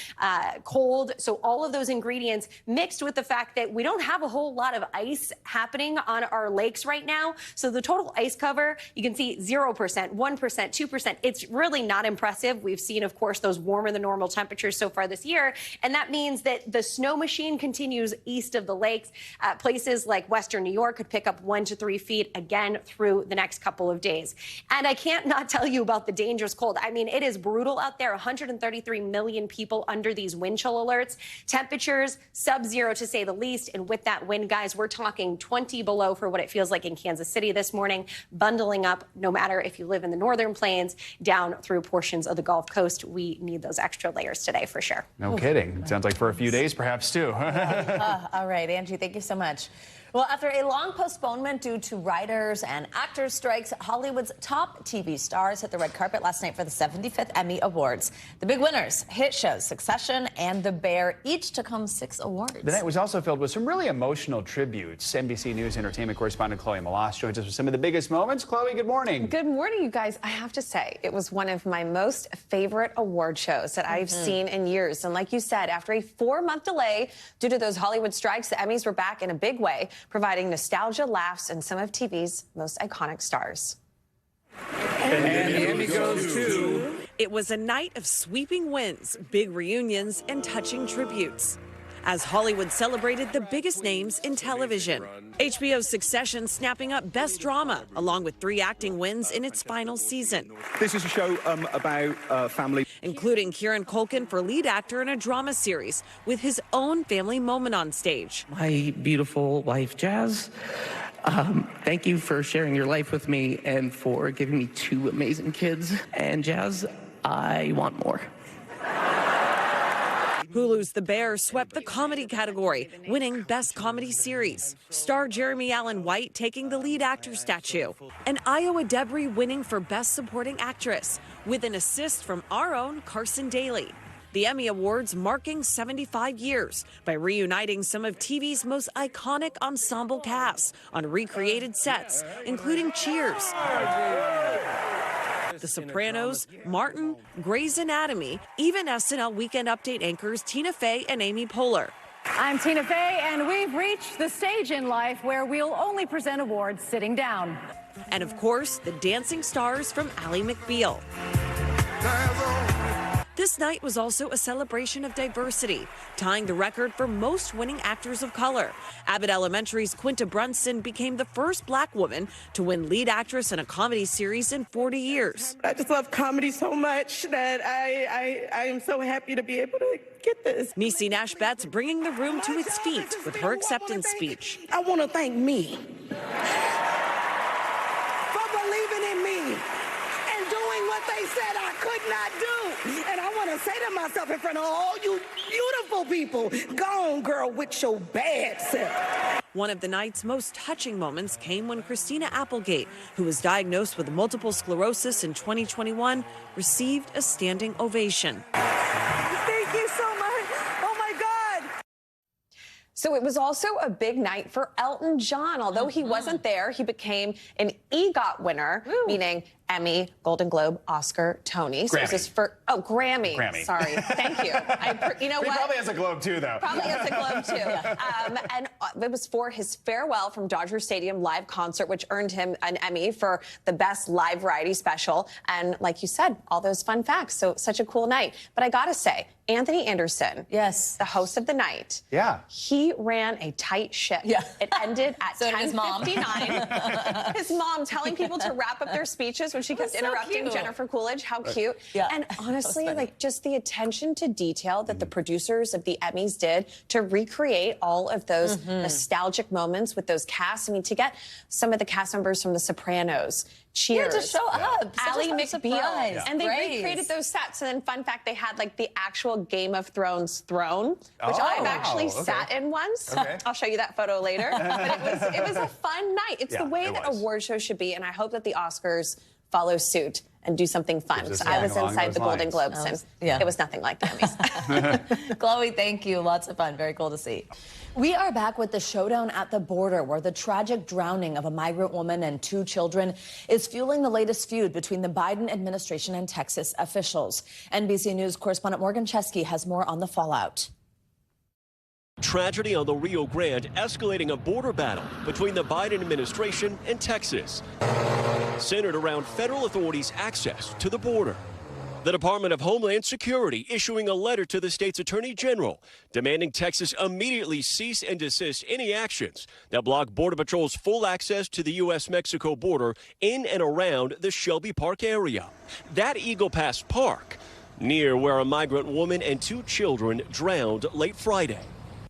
Speaker 16: cold. So all of those ingredients mixed with the fact that we don't have a whole lot of ice happening on our lakes right now. So the total ice cover, you can see 0%, 1%, 2%. It's really not impressive. We've seen, of course, those warmer than normal temperatures so far this year. And that means that the snow machine continues east of the lakes. Places like Western New York could pick up 1 to 3 feet again through the next couple of days. And I can't not tell you about the dangerous cold. I mean, it is brutal out there. 133 million people under these wind chill alerts. Temperatures sub-zero to say the least. And with that wind, guys, we're talking 20 below for what it feels like in Kansas City this morning. Bundling up, no matter if you live in the northern plains, down through portions of the Gulf Coast. We need those extra layers today for sure.
Speaker 3: No kidding. It sounds like for a few days, perhaps, too.
Speaker 1: All right, Angie, thank you so much. Well, after a long postponement due to writers and actors strikes, Hollywood's top TV stars hit the red carpet last night for the 75th Emmy Awards. The big winners, hit shows Succession and The Bear, each took home 6 awards.
Speaker 3: The night was also filled with some really emotional tributes. NBC News entertainment correspondent Chloe Malas joins us with some of the biggest moments. Chloe, good morning.
Speaker 17: Good morning, you guys. I have to say, it was one of my most favorite award shows that I've seen in years. And like you said, after a 4-month delay due to those Hollywood strikes, the Emmys were back in a big way, providing nostalgia, laughs, and some of TV's most iconic stars.
Speaker 19: And the Emmy goes to... It was a night of sweeping wins, big reunions, and touching tributes.
Speaker 18: as Hollywood celebrated the biggest names in television. HBO's Succession snapping up Best Drama, along with 3 acting wins in its final season.
Speaker 20: This is a show about family.
Speaker 18: Including Kieran Culkin for lead actor in a drama series with his own family moment on stage.
Speaker 21: My beautiful wife, Jazz, thank you for sharing your life with me and for giving me 2 amazing kids. And Jazz, I want more.
Speaker 18: Hulu's The Bear swept the comedy category, winning Best Comedy Series. Star Jeremy Allen White taking the lead actor statue. And Iowa Debris winning for Best Supporting Actress, with an assist from our own Carson Daly. The Emmy Awards marking 75 years by reuniting some of TV's most iconic ensemble casts on recreated sets, including Cheers, The Sopranos, Martin, Grey's Anatomy, even SNL Weekend Update anchors Tina Fey and Amy Poehler.
Speaker 11: I'm Tina Fey, and we've reached the stage in life where we'll only present awards sitting down.
Speaker 18: And of course, the dancing stars from Ally McBeal. This night was also a celebration of diversity, tying the record for most winning actors of color. Abbott Elementary's Quinta Brunson became the first Black woman to win lead actress in a comedy series in 40 years.
Speaker 23: I just love comedy so much that I am so happy to be able to get this.
Speaker 18: Niecy Nash Betts bringing the room to its feet with her acceptance speech.
Speaker 23: I want to thank me for believing in me and doing what they said I could not do. And I want to say to myself in front of all you beautiful people, go on, girl, with your bad self.
Speaker 18: One of the night's most touching moments came when Christina Applegate, who was diagnosed with multiple sclerosis in 2021, received a standing ovation.
Speaker 23: Thank you so much. Oh, my God.
Speaker 17: So it was also a big night for Elton John. Although he wasn't there, he became an EGOT winner, meaning Emmy, Golden Globe, Oscar, Tony. So
Speaker 3: Grammy.
Speaker 17: it was his first, Grammy.
Speaker 3: Grammy.
Speaker 17: Sorry. Thank you. You know
Speaker 3: He
Speaker 17: what?
Speaker 3: probably has a Globe too, though.
Speaker 17: Probably has a Globe too. And it was for his Farewell from Dodger Stadium live concert, which earned him an Emmy for the best live variety special. And like you said, all those fun facts. So such a cool night. But I gotta say, Anthony Anderson,
Speaker 1: yes,
Speaker 17: the host of the night, he ran a tight ship. Yeah. It ended at
Speaker 1: So did his mom.
Speaker 17: 10:59. His mom telling people to wrap up their speeches when she kept interrupting Jennifer Coolidge. How cute.
Speaker 1: Yeah.
Speaker 17: And honestly, like just the attention to detail that the producers of the Emmys did to recreate all of those nostalgic moments with those casts. I mean, to get some of the cast members from The Sopranos, Cheers,
Speaker 1: to show up. Such a
Speaker 17: Ally
Speaker 1: fun
Speaker 17: McBeal,
Speaker 1: surprise.
Speaker 17: and they
Speaker 1: Grace.
Speaker 17: recreated those sets. And then, fun fact, they had like the actual Game of Thrones throne, which I've actually sat in once.
Speaker 3: Okay.
Speaker 17: I'll show you that photo later. But it was a fun night. It's the way
Speaker 3: it
Speaker 17: that
Speaker 3: was.
Speaker 17: award shows should be, and I hope that the Oscars follow suit and do something fun.
Speaker 3: Just
Speaker 17: So I was
Speaker 3: along
Speaker 17: inside
Speaker 3: those
Speaker 17: the Golden
Speaker 3: lines.
Speaker 17: Globes, and it was nothing like the Emmys.
Speaker 1: Chloe, thank you. Lots of fun. Very cool to see. We are back with the showdown at the border, where the tragic drowning of a migrant woman and 2 children is fueling the latest feud between the Biden administration and Texas officials. NBC News correspondent Morgan Chesky has more on the fallout.
Speaker 24: Tragedy on the Rio Grande, escalating a border battle between the Biden administration and Texas, centered around federal authorities' access to the border. The Department of Homeland Security issuing a letter to the state's attorney general demanding Texas immediately cease and desist any actions that block Border Patrol's full access to the U.S.-Mexico border in and around the Shelby Park area. That Eagle Pass Park, near where a migrant woman and 2 children drowned late Friday.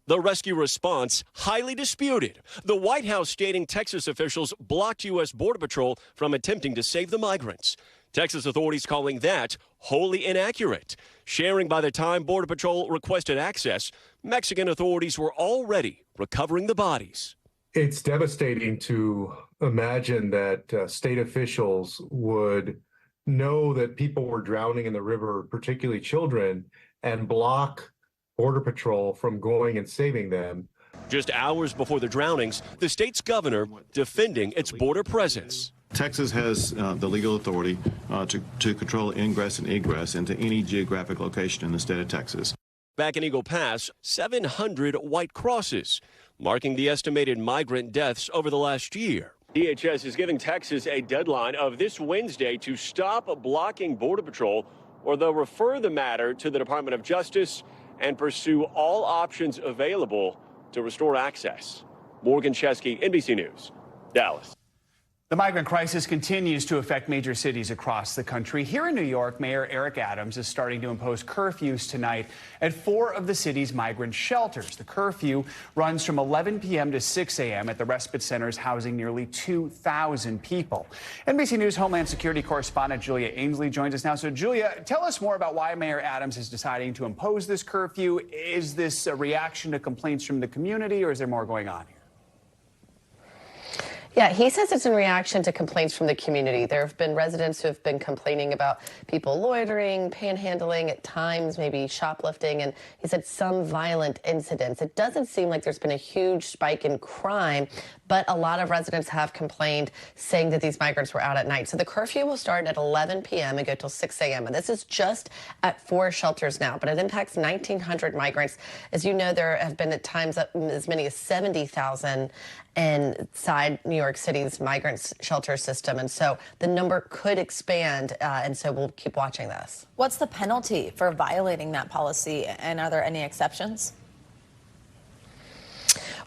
Speaker 24: The rescue response highly disputed. The White House stating Texas officials blocked U.S. Border Patrol from attempting to save the migrants. Texas authorities calling that wholly inaccurate, sharing by the time Border Patrol requested access, Mexican authorities were already recovering the bodies.
Speaker 26: It's devastating to imagine that state officials would know that people were drowning in the river, particularly children, and block Border Patrol from going and saving them.
Speaker 24: Just hours before the drownings, the state's governor defending its border presence.
Speaker 27: Texas has the legal authority to control ingress and egress into any geographic location in the state of Texas.
Speaker 24: Back in Eagle Pass, 700 white crosses, marking the estimated migrant deaths over the last year. DHS is giving Texas a deadline of this Wednesday to stop blocking Border Patrol, or they'll refer the matter to the Department of Justice and pursue all options available to restore access. Morgan Chesky, NBC News, Dallas.
Speaker 3: The migrant crisis continues to affect major cities across the country. Here in New York, Mayor Eric Adams is starting to impose curfews tonight at 4 of the city's migrant shelters. The curfew runs from 11 p.m. to 6 a.m. at the respite centers housing nearly 2,000 people. NBC News Homeland Security correspondent Julia Ainsley joins us now. So, Julia, tell us more about why Mayor Adams is deciding to impose this curfew. Is this a reaction to complaints from the community, or is there more going on here?
Speaker 2: Yeah, he says it's in reaction to complaints from the community. There have been residents who have been complaining about people loitering, panhandling, at times maybe shoplifting, and he said some violent incidents. It doesn't seem like there's been a huge spike in crime, but a lot of residents have complained, saying that these migrants were out at night. So the curfew will start at 11 p.m. and go till 6 a.m. And this is just at 4 shelters now, but it impacts 1,900 migrants. As you know, there have been at times as many as 70,000 inside New York City's migrant shelter system. And so the number could expand. And so we'll keep watching this.
Speaker 1: What's the penalty for violating that policy? And are there any exceptions?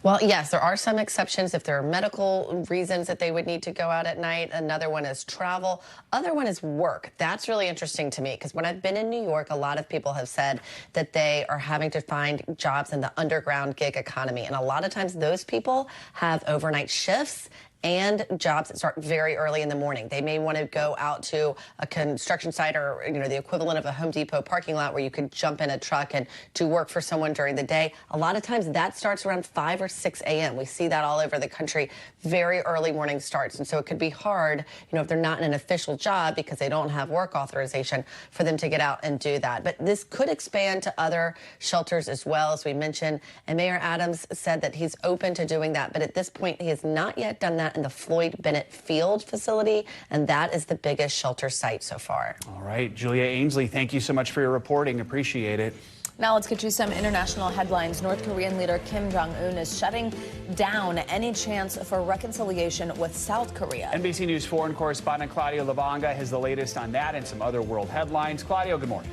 Speaker 2: Well, yes, there are some exceptions if there are medical reasons that they would need to go out at night. Another one is travel. Other one is work. That's really interesting to me because when I've been in New York, a lot of people have said that they are having to find jobs in the underground gig economy. And a lot of times those people have overnight shifts and jobs that start very early in the morning. They may want to go out to a construction site or, the equivalent of a Home Depot parking lot where you could jump in a truck and do work for someone during the day. A lot of times that starts around 5 or 6 a.m. We see that all over the country, very early morning starts. And so it could be hard, if they're not in an official job because they don't have work authorization for them to get out and do that. But this could expand to other shelters as well, as we mentioned. And Mayor Adams said that he's open to doing that. But at this point, he has not yet done that in the Floyd Bennett Field facility, and that is the biggest shelter site so far.
Speaker 3: All right, Julia Ainsley, thank you so much for your reporting. Appreciate it.
Speaker 1: Now let's get you some international headlines. North Korean leader Kim Jong-un is shutting down any chance for reconciliation with South Korea.
Speaker 3: NBC News foreign correspondent Claudio Lavanga has the latest on that and some other world headlines. Claudio, good morning.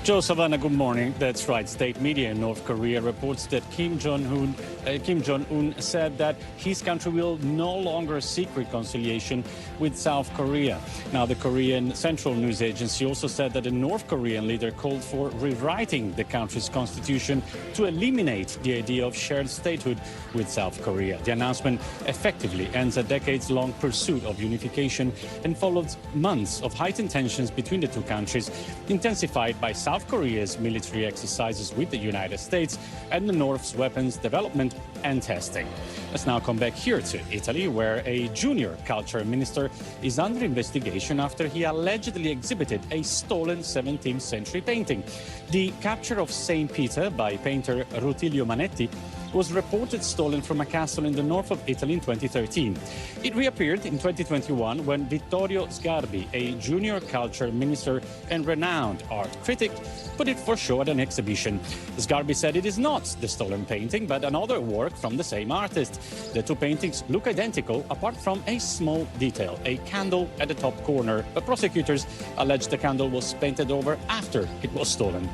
Speaker 4: Joe, Savannah, good morning. That's right. State media in North Korea reports that Kim Jong-un said that his country will no longer seek reconciliation with South Korea. Now, the Korean Central News Agency also said that the North Korean leader called for rewriting the country's constitution to eliminate the idea of shared statehood with South Korea. The announcement effectively ends a decades-long pursuit of unification and followed months of heightened tensions between the two countries, intensified by South Korea's military exercises with the United States and the North's weapons development and testing. Let's now come back here to Italy, where a junior culture minister is under investigation after he allegedly exhibited a stolen 17th century painting. The capture of St. Peter by painter Rutilio Manetti was reported stolen from a castle in the north of Italy in 2013. It reappeared in 2021 when Vittorio Sgarbi, a junior culture minister and renowned art critic, put it for show at an exhibition. Sgarbi said it is not the stolen painting, but another work from the same artist. The two paintings look identical, apart from a small detail, a candle at the top corner. But prosecutors allege the candle was painted over after it was stolen.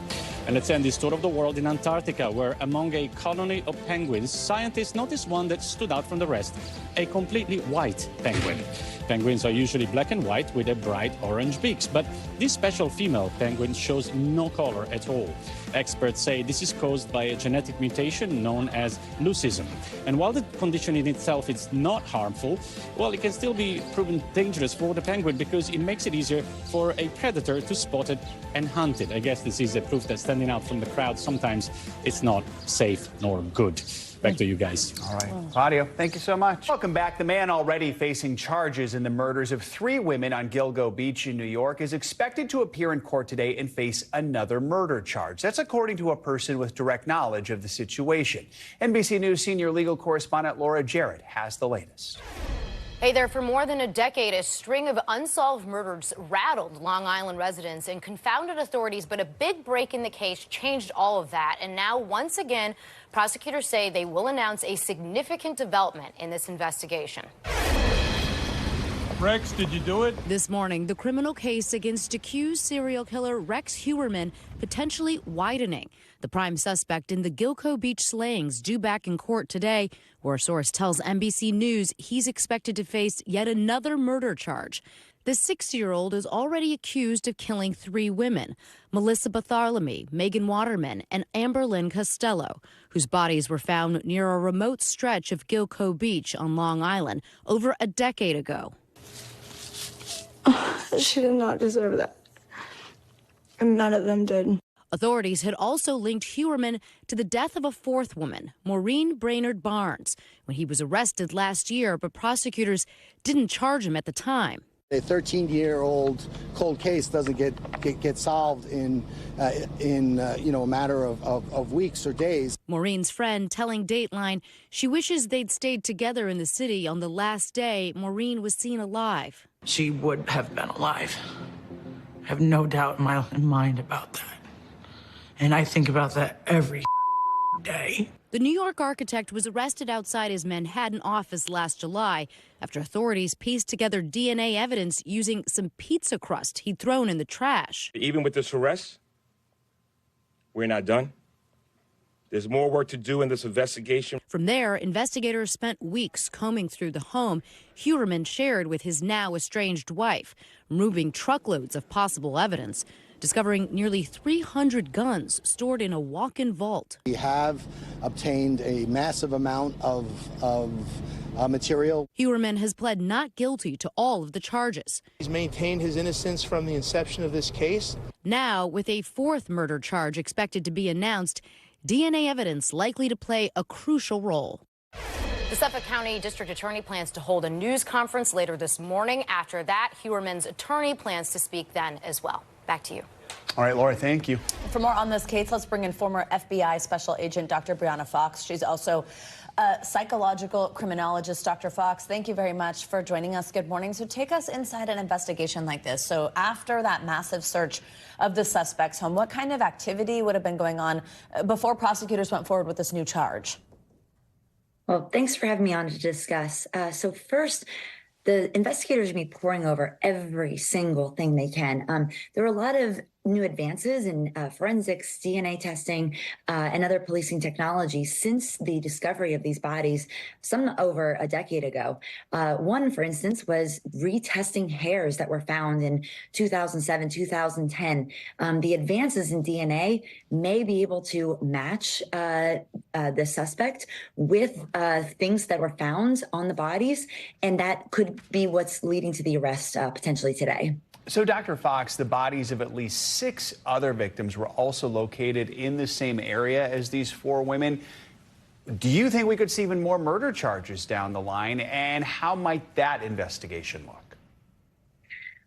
Speaker 4: And let's end this tour of the world in Antarctica, where among a colony of penguins, scientists noticed one that stood out from the rest, a completely white penguin. Penguins are usually black and white with a bright orange beaks, but this special female penguin shows no color at all. Experts say this is caused by a genetic mutation known as leucism. And while the condition in itself is not harmful, well, it can still be proven dangerous for the penguin because it makes it easier for a predator to spot it and hunt it. I guess this is a proof that standing out from the crowd sometimes it's not safe nor good. Back to you guys.
Speaker 3: All right. Claudio, thank you so much. Welcome back. The man already facing charges in the murders of 3 women on Gilgo Beach in New York is expected to appear in court today and face another murder charge. That's according to a person with direct knowledge of the situation. NBC News senior legal correspondent Laura Jarrett has the latest.
Speaker 5: Hey there, for more than a decade, a string of unsolved murders rattled Long Island residents and confounded authorities, but a big break in the case changed all of that. And now, once again, prosecutors say they will announce a significant development in this investigation.
Speaker 19: Rex, did you do it?
Speaker 6: This morning, the criminal case against accused serial killer Rex Heuermann potentially widening. The prime suspect in the Gilgo Beach slayings due back in court today, where a source tells NBC News he's expected to face yet another murder charge. The 60-year-old is already accused of killing 3 women, Melissa Bartholomew, Megan Waterman, and Amber Lynn Costello, whose bodies were found near a remote stretch of Gilgo Beach on Long Island over a decade ago.
Speaker 7: She did not deserve that. And none of them did.
Speaker 6: Authorities had also linked Heuermann to the death of a 4th woman, Maureen Brainerd Barnes, when he was arrested last year, but prosecutors didn't charge him at the time.
Speaker 8: A 13-year-old cold case doesn't get solved in a matter of weeks or days.
Speaker 6: Maureen's friend telling Dateline she wishes they'd stayed together in the city on the last day Maureen was seen alive.
Speaker 9: She would have been alive. I have no doubt in my mind about that. And I think about that every day.
Speaker 6: The New York architect was arrested outside his Manhattan office last July after authorities pieced together DNA evidence using some pizza crust he'd thrown in the trash.
Speaker 10: Even with this arrest, we're not done. There's more work to do in this investigation.
Speaker 6: From there, investigators spent weeks combing through the home Heuermann shared with his now estranged wife, removing truckloads of possible evidence, discovering nearly 300 guns stored in a walk-in vault.
Speaker 8: We have obtained a massive amount of material.
Speaker 6: Heuermann has pled not guilty to all of the charges.
Speaker 22: He's maintained his innocence from the inception of this case.
Speaker 6: Now, with a 4th murder charge expected to be announced, DNA evidence likely to play a crucial role.
Speaker 5: The Suffolk County District Attorney plans to hold a news conference later this morning. After that, Heuermann's attorney plans to speak then as well. Back to you.
Speaker 3: All right, Laura, thank you.
Speaker 25: For more on this case, let's bring in former FBI Special Agent Dr. Brianna Fox. She's also a psychological criminologist. Dr. Fox, thank you very much for joining us. Good morning. So take us inside an investigation like this. So after that massive search of the suspect's home, what kind of activity would have been going on before prosecutors went forward with this new charge?
Speaker 28: Well, thanks for having me on to discuss. So first, the investigators are going to be poring over every single thing they can. There are a lot of new advances in forensics, DNA testing, and other policing technology since the discovery of these bodies, some over a decade ago. One, for instance, was retesting hairs that were found in 2007, 2010. The advances in DNA may be able to match the suspect with things that were found on the bodies, and that could be what's leading to the arrest potentially today.
Speaker 3: So, Dr. Fox, the bodies of at least 6 other victims were also located in the same area as these 4 women. Do you think we could see even more murder charges down the line? And how might that investigation look?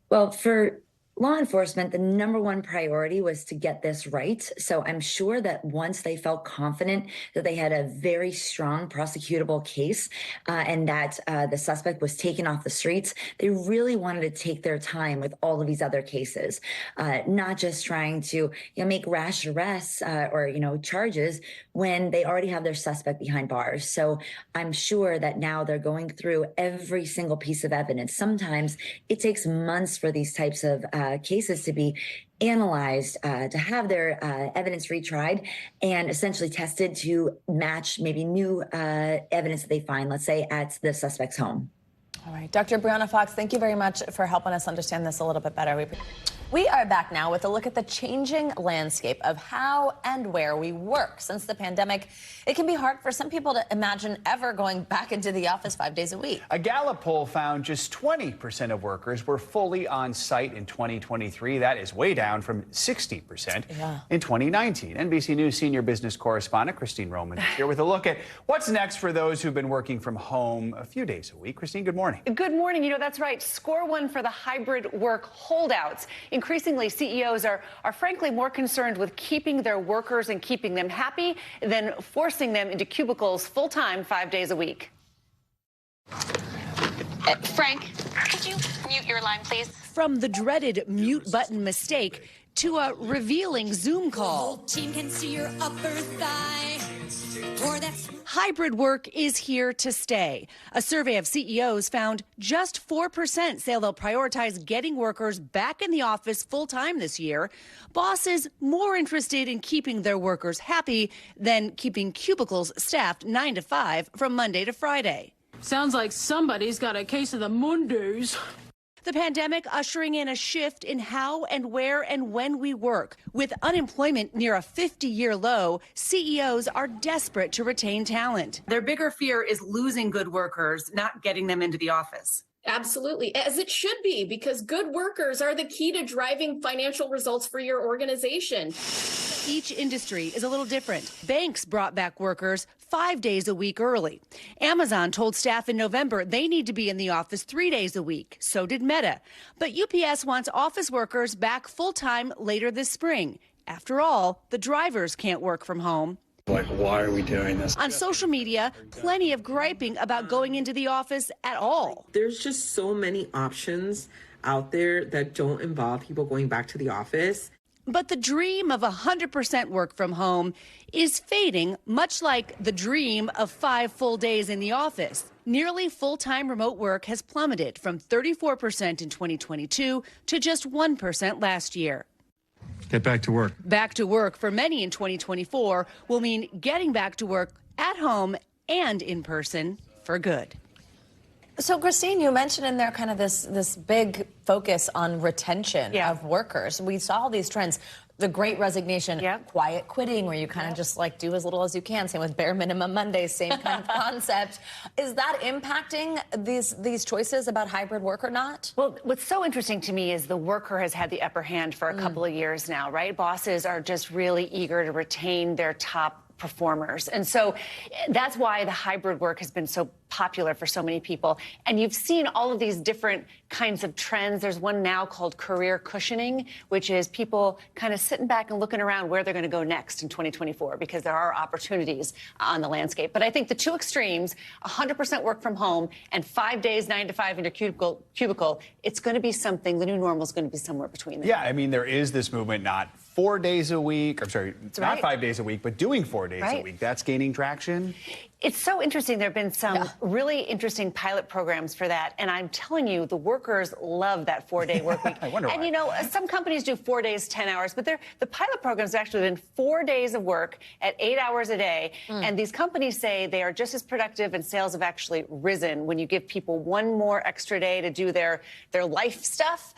Speaker 28: Well, for law enforcement, the number one priority was to get this right. So I'm sure that once they felt confident that they had a very strong prosecutable case and that the suspect was taken off the streets, they really wanted to take their time with all of these other cases, not just trying to make rash arrests or charges when they already have their suspect behind bars. So I'm sure that now they're going through every single piece of evidence. Sometimes it takes months for these types of cases to be analyzed, to have their evidence retried and essentially tested to match maybe new evidence that they find, let's say, at the suspect's home.
Speaker 25: All right. Dr. Brianna Fox, thank you very much for helping us understand this a little bit better. We are back now with a look at the changing landscape of how and where we work. Since the pandemic, it can be hard for some people to imagine ever going back into the office 5 days a week.
Speaker 3: A Gallup poll found just 20% of workers were fully on site in 2023. That is way down from 60% in 2019. NBC News senior business correspondent Christine Roman is here with a look at what's next for those who've been working from home a few days a week. Christine, good morning.
Speaker 29: Good morning. That's right. Score one for the hybrid work holdouts. Increasingly, CEOs are frankly more concerned with keeping their workers and keeping them happy than forcing them into cubicles full-time 5 days a week.
Speaker 30: Frank, could you mute your line, please?
Speaker 31: From the dreaded mute button mistake
Speaker 6: to a revealing Zoom call.
Speaker 11: The whole team can see your upper thigh. Or that's
Speaker 6: Hybrid work is here to stay. A survey of CEOs found just 4% say they'll prioritize getting workers back in the office full-time this year. Bosses more interested in keeping their workers happy than keeping cubicles staffed 9 to 5 from Monday to Friday.
Speaker 12: Sounds like somebody's got a case of the Mondays.
Speaker 6: The pandemic ushering in a shift in how and where and when we work. With unemployment near a 50-year low, CEOs are desperate to retain talent.
Speaker 13: Their bigger fear is losing good workers, not getting them into the office.
Speaker 14: Absolutely, as it should be, because good workers are the key to driving financial results for your organization.
Speaker 6: Each industry is a little different. Banks brought back workers 5 days a week early. Amazon told staff in November they need to be in the office 3 days a week. So did Meta. But UPS wants office workers back full-time later this spring. After all, the drivers can't work from home.
Speaker 15: Like, why are we doing this?
Speaker 6: On social media, plenty of griping about going into the office at all.
Speaker 16: There's just so many options out there that don't involve people going back to the office.
Speaker 6: But the dream of 100% work from home is fading, much like the dream of 5 full days in the office. Nearly full-time remote work has plummeted from 34% in 2022 to just 1% last year.
Speaker 15: Get back to work.
Speaker 6: Back to work for many in 2024 will mean getting back to work at home and in person for good.
Speaker 25: So, Christine, you mentioned in there kind of this big focus on retention of workers. We saw all these trends. The Great Resignation, quiet quitting, where you kind of just like do as little as you can. Same with Bare Minimum Mondays, same kind of concept. Is that impacting these choices about hybrid work or not?
Speaker 29: Well, what's so interesting to me is the worker has had the upper hand for a couple of years now, right? Bosses are just really eager to retain their top performers. And so that's why the hybrid work has been so popular for so many people. And you've seen all of these different kinds of trends. There's one now called career cushioning, which is people kind of sitting back and looking around where they're going to go next in 2024, because there are opportunities on the landscape. But I think the two extremes, 100% work from home and 5 days, 9 to 5 in your cubicle, it's going to be something, the new normal is going to be somewhere between them.
Speaker 3: Yeah, I mean, there is this movement, not 4 days a week, I'm sorry, not 5 days a week, but doing 4 days a week. That's gaining traction.
Speaker 29: It's so interesting. There have been some really interesting pilot programs for that. And I'm telling you, the workers love that 4-day work week.
Speaker 3: I wonder why.
Speaker 29: And, you know, some companies do 4 days, 10 hours, but the pilot programs have actually been 4 days of work at 8 hours a day. And these companies say they are just as productive, and sales have actually risen when you give people one more extra day to do their life stuff.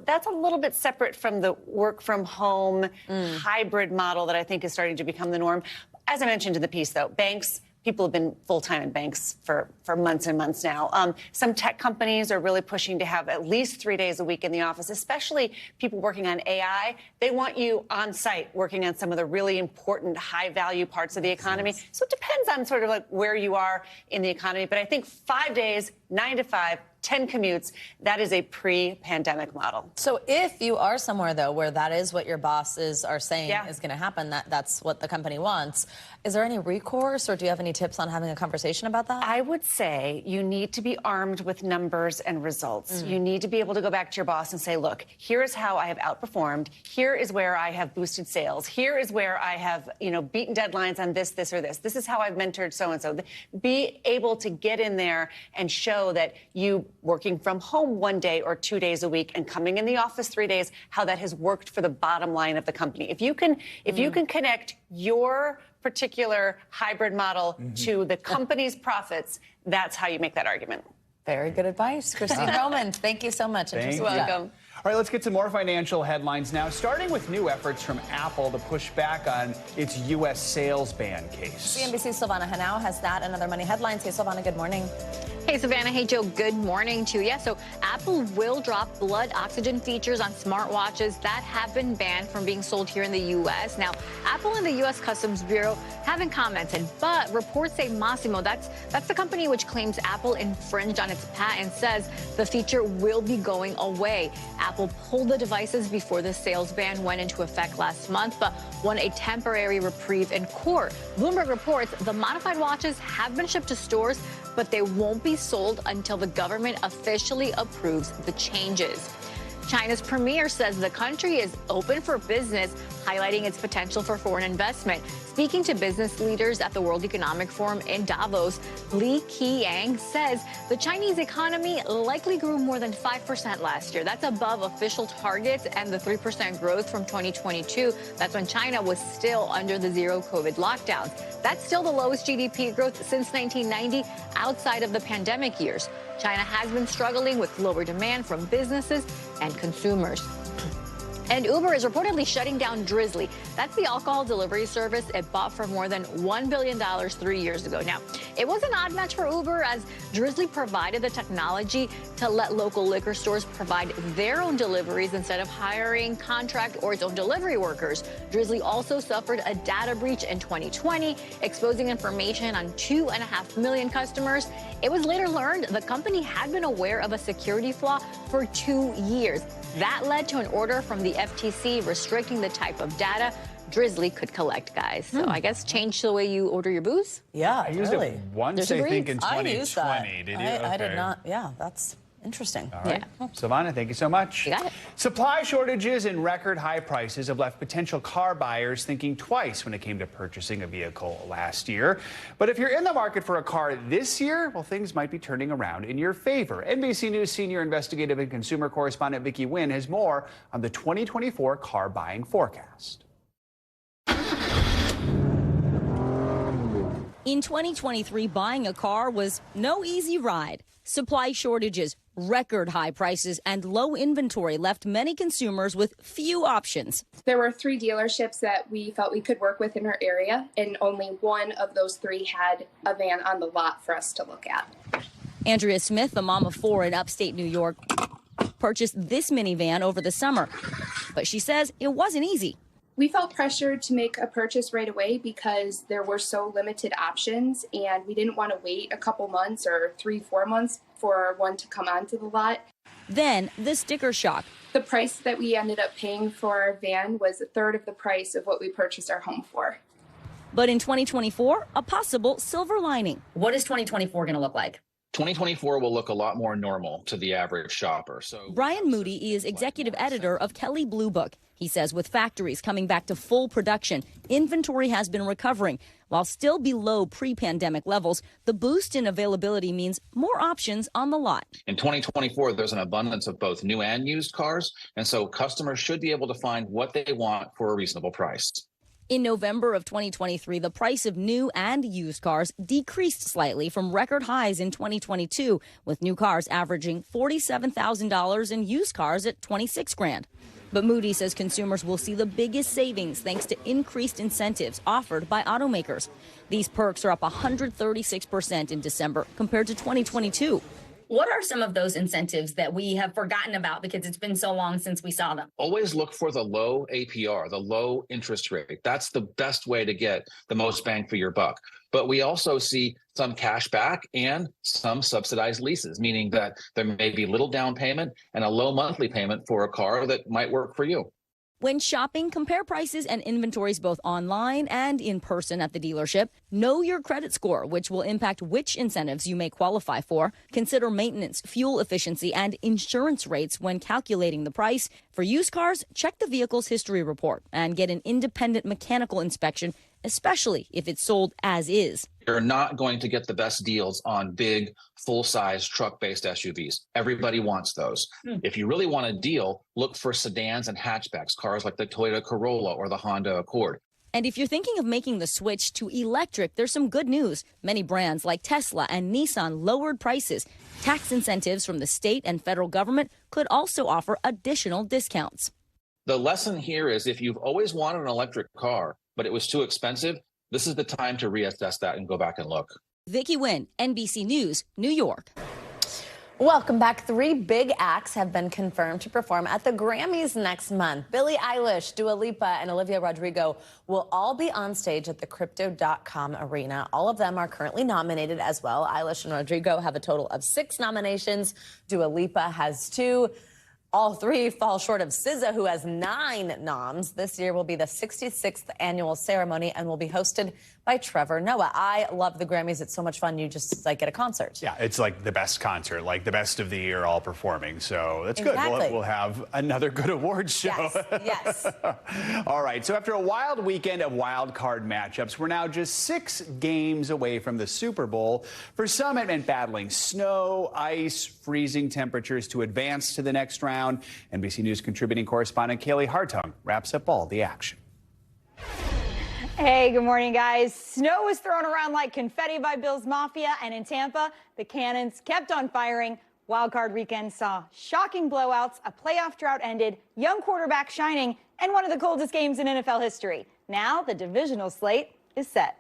Speaker 29: That's a little bit separate from the work from home hybrid model that I think is starting to become the norm. As I mentioned in the piece, though, banks, people have been full-time in banks for months and months now. Some tech companies are really pushing to have at least 3 days a week in the office, especially people working on AI. They want you on site working on some of the really important high-value parts of the economy. So it depends on sort of like where you are in the economy. But I think 5 days, 9 to 5, 10 commutes, that is a pre-pandemic model.
Speaker 25: So if you are somewhere, though, where that is what your bosses are saying is going to happen, that's what the company wants, is there any recourse, or do you have any tips on having a conversation about that?
Speaker 29: I would say you need to be armed with numbers and results. You need to be able to go back to your boss and say, look, here is how I have outperformed. Here is where I have boosted sales. Here is where I have, beaten deadlines on this, this, or this. This is how I've mentored so-and-so. Be able to get in there and show that you working from home 1 day or 2 days a week and coming in the office 3 days, how that has worked for the bottom line of the company. If you can connect your particular hybrid model to the company's profits, that's how you make that argument.
Speaker 25: Very good advice. Christine Roman, thank you so much.
Speaker 3: Thank you.
Speaker 29: Welcome.
Speaker 3: All right, let's get some more financial headlines now, starting with new efforts from Apple to push back on its U.S. sales ban case.
Speaker 25: CNBC's Silvana Henao has that and other money headlines. Hey, Silvana, good morning.
Speaker 18: Hey, Savannah. Hey, Joe. Good morning to you. So Apple will drop blood oxygen features on smartwatches that have been banned from being sold here in the U.S. Now, Apple and the U.S. Customs Bureau haven't commented, but reports say Massimo, that's the company which claims Apple infringed on its patent, says the feature will be going away. Apple pulled the devices before the sales ban went into effect last month, but won a temporary reprieve in court. Bloomberg reports the modified watches have been shipped to stores, but they won't be sold until the government officially approves the changes. China's premier says the country is open for business, highlighting its potential for foreign investment. Speaking to business leaders at the World Economic Forum in Davos, Li Qiang says the Chinese economy likely grew more than 5% last year. That's above official targets and the 3% growth from 2022. That's when China was still under the zero COVID lockdowns. That's still the lowest GDP growth since 1990, outside of the pandemic years. China has been struggling with lower demand from businesses and consumers. And Uber is reportedly shutting down Drizzly. That's the alcohol delivery service it bought for more than $1 billion 3 years ago. Now, it was an odd match for Uber, as Drizzly provided the technology to let local liquor stores provide their own deliveries instead of hiring contract or its own delivery workers. Drizzly also suffered a data breach in 2020, exposing information on 2.5 million customers. It was later learned the company had been aware of a security flaw for 2 years. That led to an order from the FTC restricting the type of data Drizzly could collect, guys. So I guess change the way you order your booze?
Speaker 25: Yeah,
Speaker 3: I used it once, I think, in 2020.
Speaker 25: I used that.
Speaker 3: Did you?
Speaker 25: I did not. Yeah, that's interesting.
Speaker 3: All right. Yeah. Savannah, thank you so much.
Speaker 25: You got it.
Speaker 3: Supply shortages and record high prices have left potential car buyers thinking twice when it came to purchasing a vehicle last year. But if you're in the market for a car this year, well, things might be turning around in your favor. NBC News senior investigative and consumer correspondent Vicki Nguyen has more on the 2024 car buying forecast.
Speaker 1: In 2023, buying a car was no easy ride. Supply shortages, record high prices, and low inventory left many consumers with few options.
Speaker 2: There were 3 dealerships that we felt we could work with in our area, and only one of those 3 had a van on the lot for us to look at.
Speaker 1: Andrea Smith, a mom of 4 in upstate New York, purchased this minivan over the summer, but she says it wasn't easy.
Speaker 2: We felt pressured to make a purchase right away because there were so limited options, and we didn't want to wait a couple months or 3-4 months for one to come onto the lot.
Speaker 1: Then the sticker shock.
Speaker 2: The price that we ended up paying for our van was a third of the price of what we purchased our home for.
Speaker 1: But in 2024, a possible silver lining.
Speaker 25: What is 2024 going to look like?
Speaker 17: 2024 will look a lot more normal to the average shopper. So
Speaker 1: Brian Moody is executive editor of Kelley Blue Book. He says with factories coming back to full production, inventory has been recovering. While still below pre-pandemic levels, the boost in availability means more options on the lot.
Speaker 17: In 2024, there's an abundance of both new and used cars, and so customers should be able to find what they want for a reasonable price.
Speaker 1: In November of 2023, the price of new and used cars decreased slightly from record highs in 2022, with new cars averaging $47,000 and used cars at $26,000. But Moody says consumers will see the biggest savings thanks to increased incentives offered by automakers. These perks are up 136% in December compared to 2022.
Speaker 25: What are some of those incentives that we have forgotten about because it's been so long since we saw them?
Speaker 17: Always look for the low APR, the low interest rate. That's the best way to get the most bang for your buck. But we also see some cash back and some subsidized leases, meaning that there may be little down payment and a low monthly payment for a car that might work for you.
Speaker 1: When shopping, compare prices and inventories both online and in person at the dealership. Know your credit score, which will impact which incentives you may qualify for. Consider maintenance, fuel efficiency, and insurance rates when calculating the price. For used cars, check the vehicle's history report and get an independent mechanical inspection, especially if it's sold as is.
Speaker 17: You're not going to get the best deals on big, full-size truck-based SUVs. Everybody wants those. If you really want a deal, look for sedans and hatchbacks, cars like the Toyota Corolla or the Honda Accord.
Speaker 1: And if you're thinking of making the switch to electric, there's some good news. Many brands like Tesla and Nissan lowered prices. Tax incentives from the state and federal government could also offer additional discounts.
Speaker 17: The lesson here is if you've always wanted an electric car, but it was too expensive, this is the time to reassess that and go back and look.
Speaker 1: Vicki Nguyen, NBC News, New York.
Speaker 25: Welcome back. 3 big acts have been confirmed to perform at the Grammys next month. Billie Eilish, Dua Lipa, and Olivia Rodrigo will all be on stage at the Crypto.com Arena. All of them are currently nominated as well. Eilish and Rodrigo have a total of 6 nominations. Dua Lipa has 2. All three fall short of SZA, who has 9 noms. This year will be the 66th annual ceremony and will be hosted by Trevor Noah. I love the Grammys. It's so much fun. You just like at a concert.
Speaker 3: Yeah, it's like the best concert, like the best of the year all performing. So that's
Speaker 25: Exactly.
Speaker 3: good. We'll have another good awards show.
Speaker 25: Yes.
Speaker 3: All right. So after a wild weekend of wild card matchups, we're now just 6 games away from the Super Bowl. For some, it meant battling snow, ice, freezing temperatures to advance to the next round. NBC News contributing correspondent Kaylee Hartung wraps up all the action.
Speaker 4: Hey, good morning, guys. Snow was thrown around like confetti by Bills Mafia, and in Tampa, the cannons kept on firing. Wildcard weekend saw shocking blowouts, a playoff drought ended, young quarterback shining, and one of the coldest games in NFL history. Now the divisional slate is set.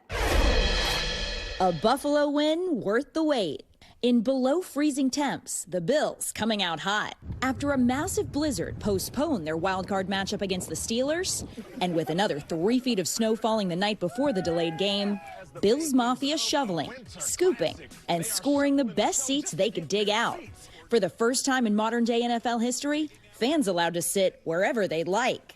Speaker 1: A Buffalo win worth the wait. In below freezing temps, the Bills coming out hot after a massive blizzard postponed their wildcard matchup against the Steelers. And with another 3 feet of snow falling the night before the delayed game, Bills Mafia shoveling, scooping, and scoring the best seats they could dig out. For the first time in modern day NFL history, fans allowed to sit wherever they'd like.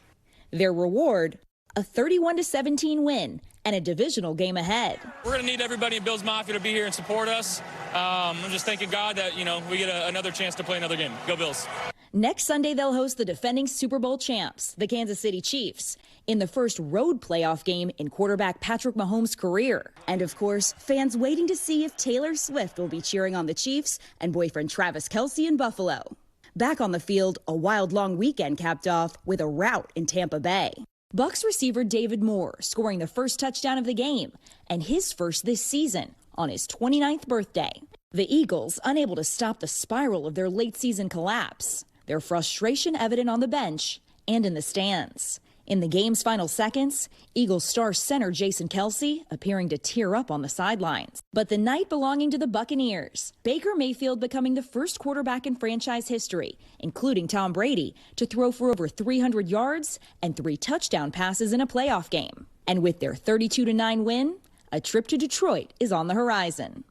Speaker 1: Their reward, a 31-17 win and a divisional game ahead.
Speaker 7: We're going to need everybody in Bills Mafia to be here and support us. I'm just thanking God that, we get another chance to play another game. Go Bills.
Speaker 1: Next Sunday, they'll host the defending Super Bowl champs, the Kansas City Chiefs, in the first road playoff game in quarterback Patrick Mahomes' career. And of course, fans waiting to see if Taylor Swift will be cheering on the Chiefs and boyfriend Travis Kelce in Buffalo. Back on the field, a wild long weekend capped off with a rout in Tampa Bay. Bucs receiver David Moore scoring the first touchdown of the game and his first this season on his 29th birthday. The Eagles unable to stop the spiral of their late season collapse, their frustration evident on the bench and in the stands. In the game's final seconds, Eagles star center Jason Kelce appearing to tear up on the sidelines. But the night belonging to the Buccaneers, Baker Mayfield becoming the first quarterback in franchise history, including Tom Brady, to throw for over 300 yards and 3 touchdown passes in a playoff game. And with their 32-9 win, a trip to Detroit is on the horizon.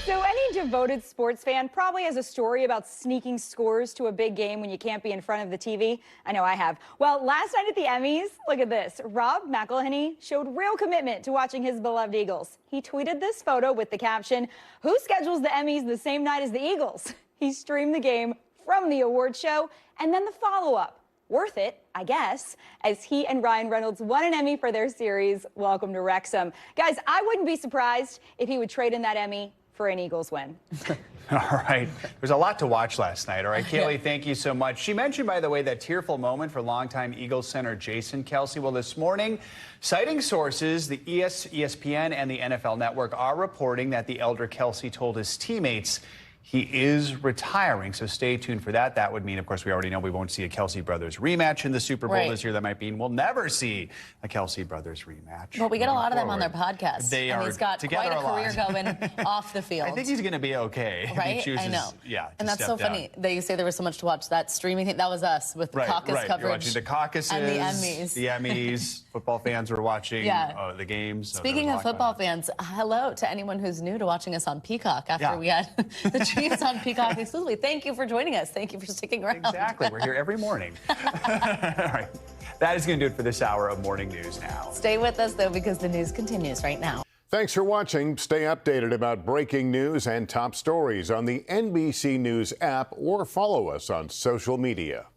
Speaker 4: So any devoted sports fan probably has a story about sneaking scores to a big game when you can't be in front of the TV. I know I have. Well, last night at the Emmys, look at this. Rob McElhenney showed real commitment to watching his beloved Eagles. He tweeted this photo with the caption, "Who schedules the Emmys the same night as the Eagles?" He streamed the game from the award show and then the follow-up. Worth it, I guess, as he and Ryan Reynolds won an Emmy for their series, Welcome to Wrexham. Guys, I wouldn't be surprised if he would trade in that Emmy for an Eagles win.
Speaker 3: All right. There's a lot to watch last night. All right, Kaylee, thank you so much. She mentioned, by the way, that tearful moment for longtime Eagles center Jason Kelce. Well, this morning, citing sources, the ESPN and the NFL Network are reporting that the elder Kelce told his teammates he is retiring, so stay tuned for that. That would mean, of course, we already know we won't see a Kelce Brothers rematch in the Super Bowl this year. That might mean we'll never see a Kelce Brothers rematch.
Speaker 25: Well, we get a lot of them on their podcast.
Speaker 3: They
Speaker 25: and
Speaker 3: are
Speaker 25: he's got
Speaker 3: together
Speaker 25: quite a career going off the field.
Speaker 3: I think he's going to be okay.
Speaker 25: Right?
Speaker 3: If he chooses,
Speaker 25: I know.
Speaker 3: Yeah,
Speaker 25: and that's so
Speaker 3: down.
Speaker 25: funny that you say there was so much to watch. That streaming thing, that was us with the caucus coverage.
Speaker 3: You're watching the caucuses.
Speaker 25: And the Emmys.
Speaker 3: The Emmys. Football fans were watching the games.
Speaker 25: Speaking of football fans, hello to anyone who's new to watching us on Peacock after we had the Chiefs on Peacock exclusively. Thank you for joining us. Thank you for sticking around.
Speaker 3: Exactly. We're here every morning. All right. That is going to do it for this hour of Morning News Now.
Speaker 25: Stay with us, though, because the news continues right now.
Speaker 19: Thanks for watching. Stay updated about breaking news and top stories on the NBC News app or follow us on social media.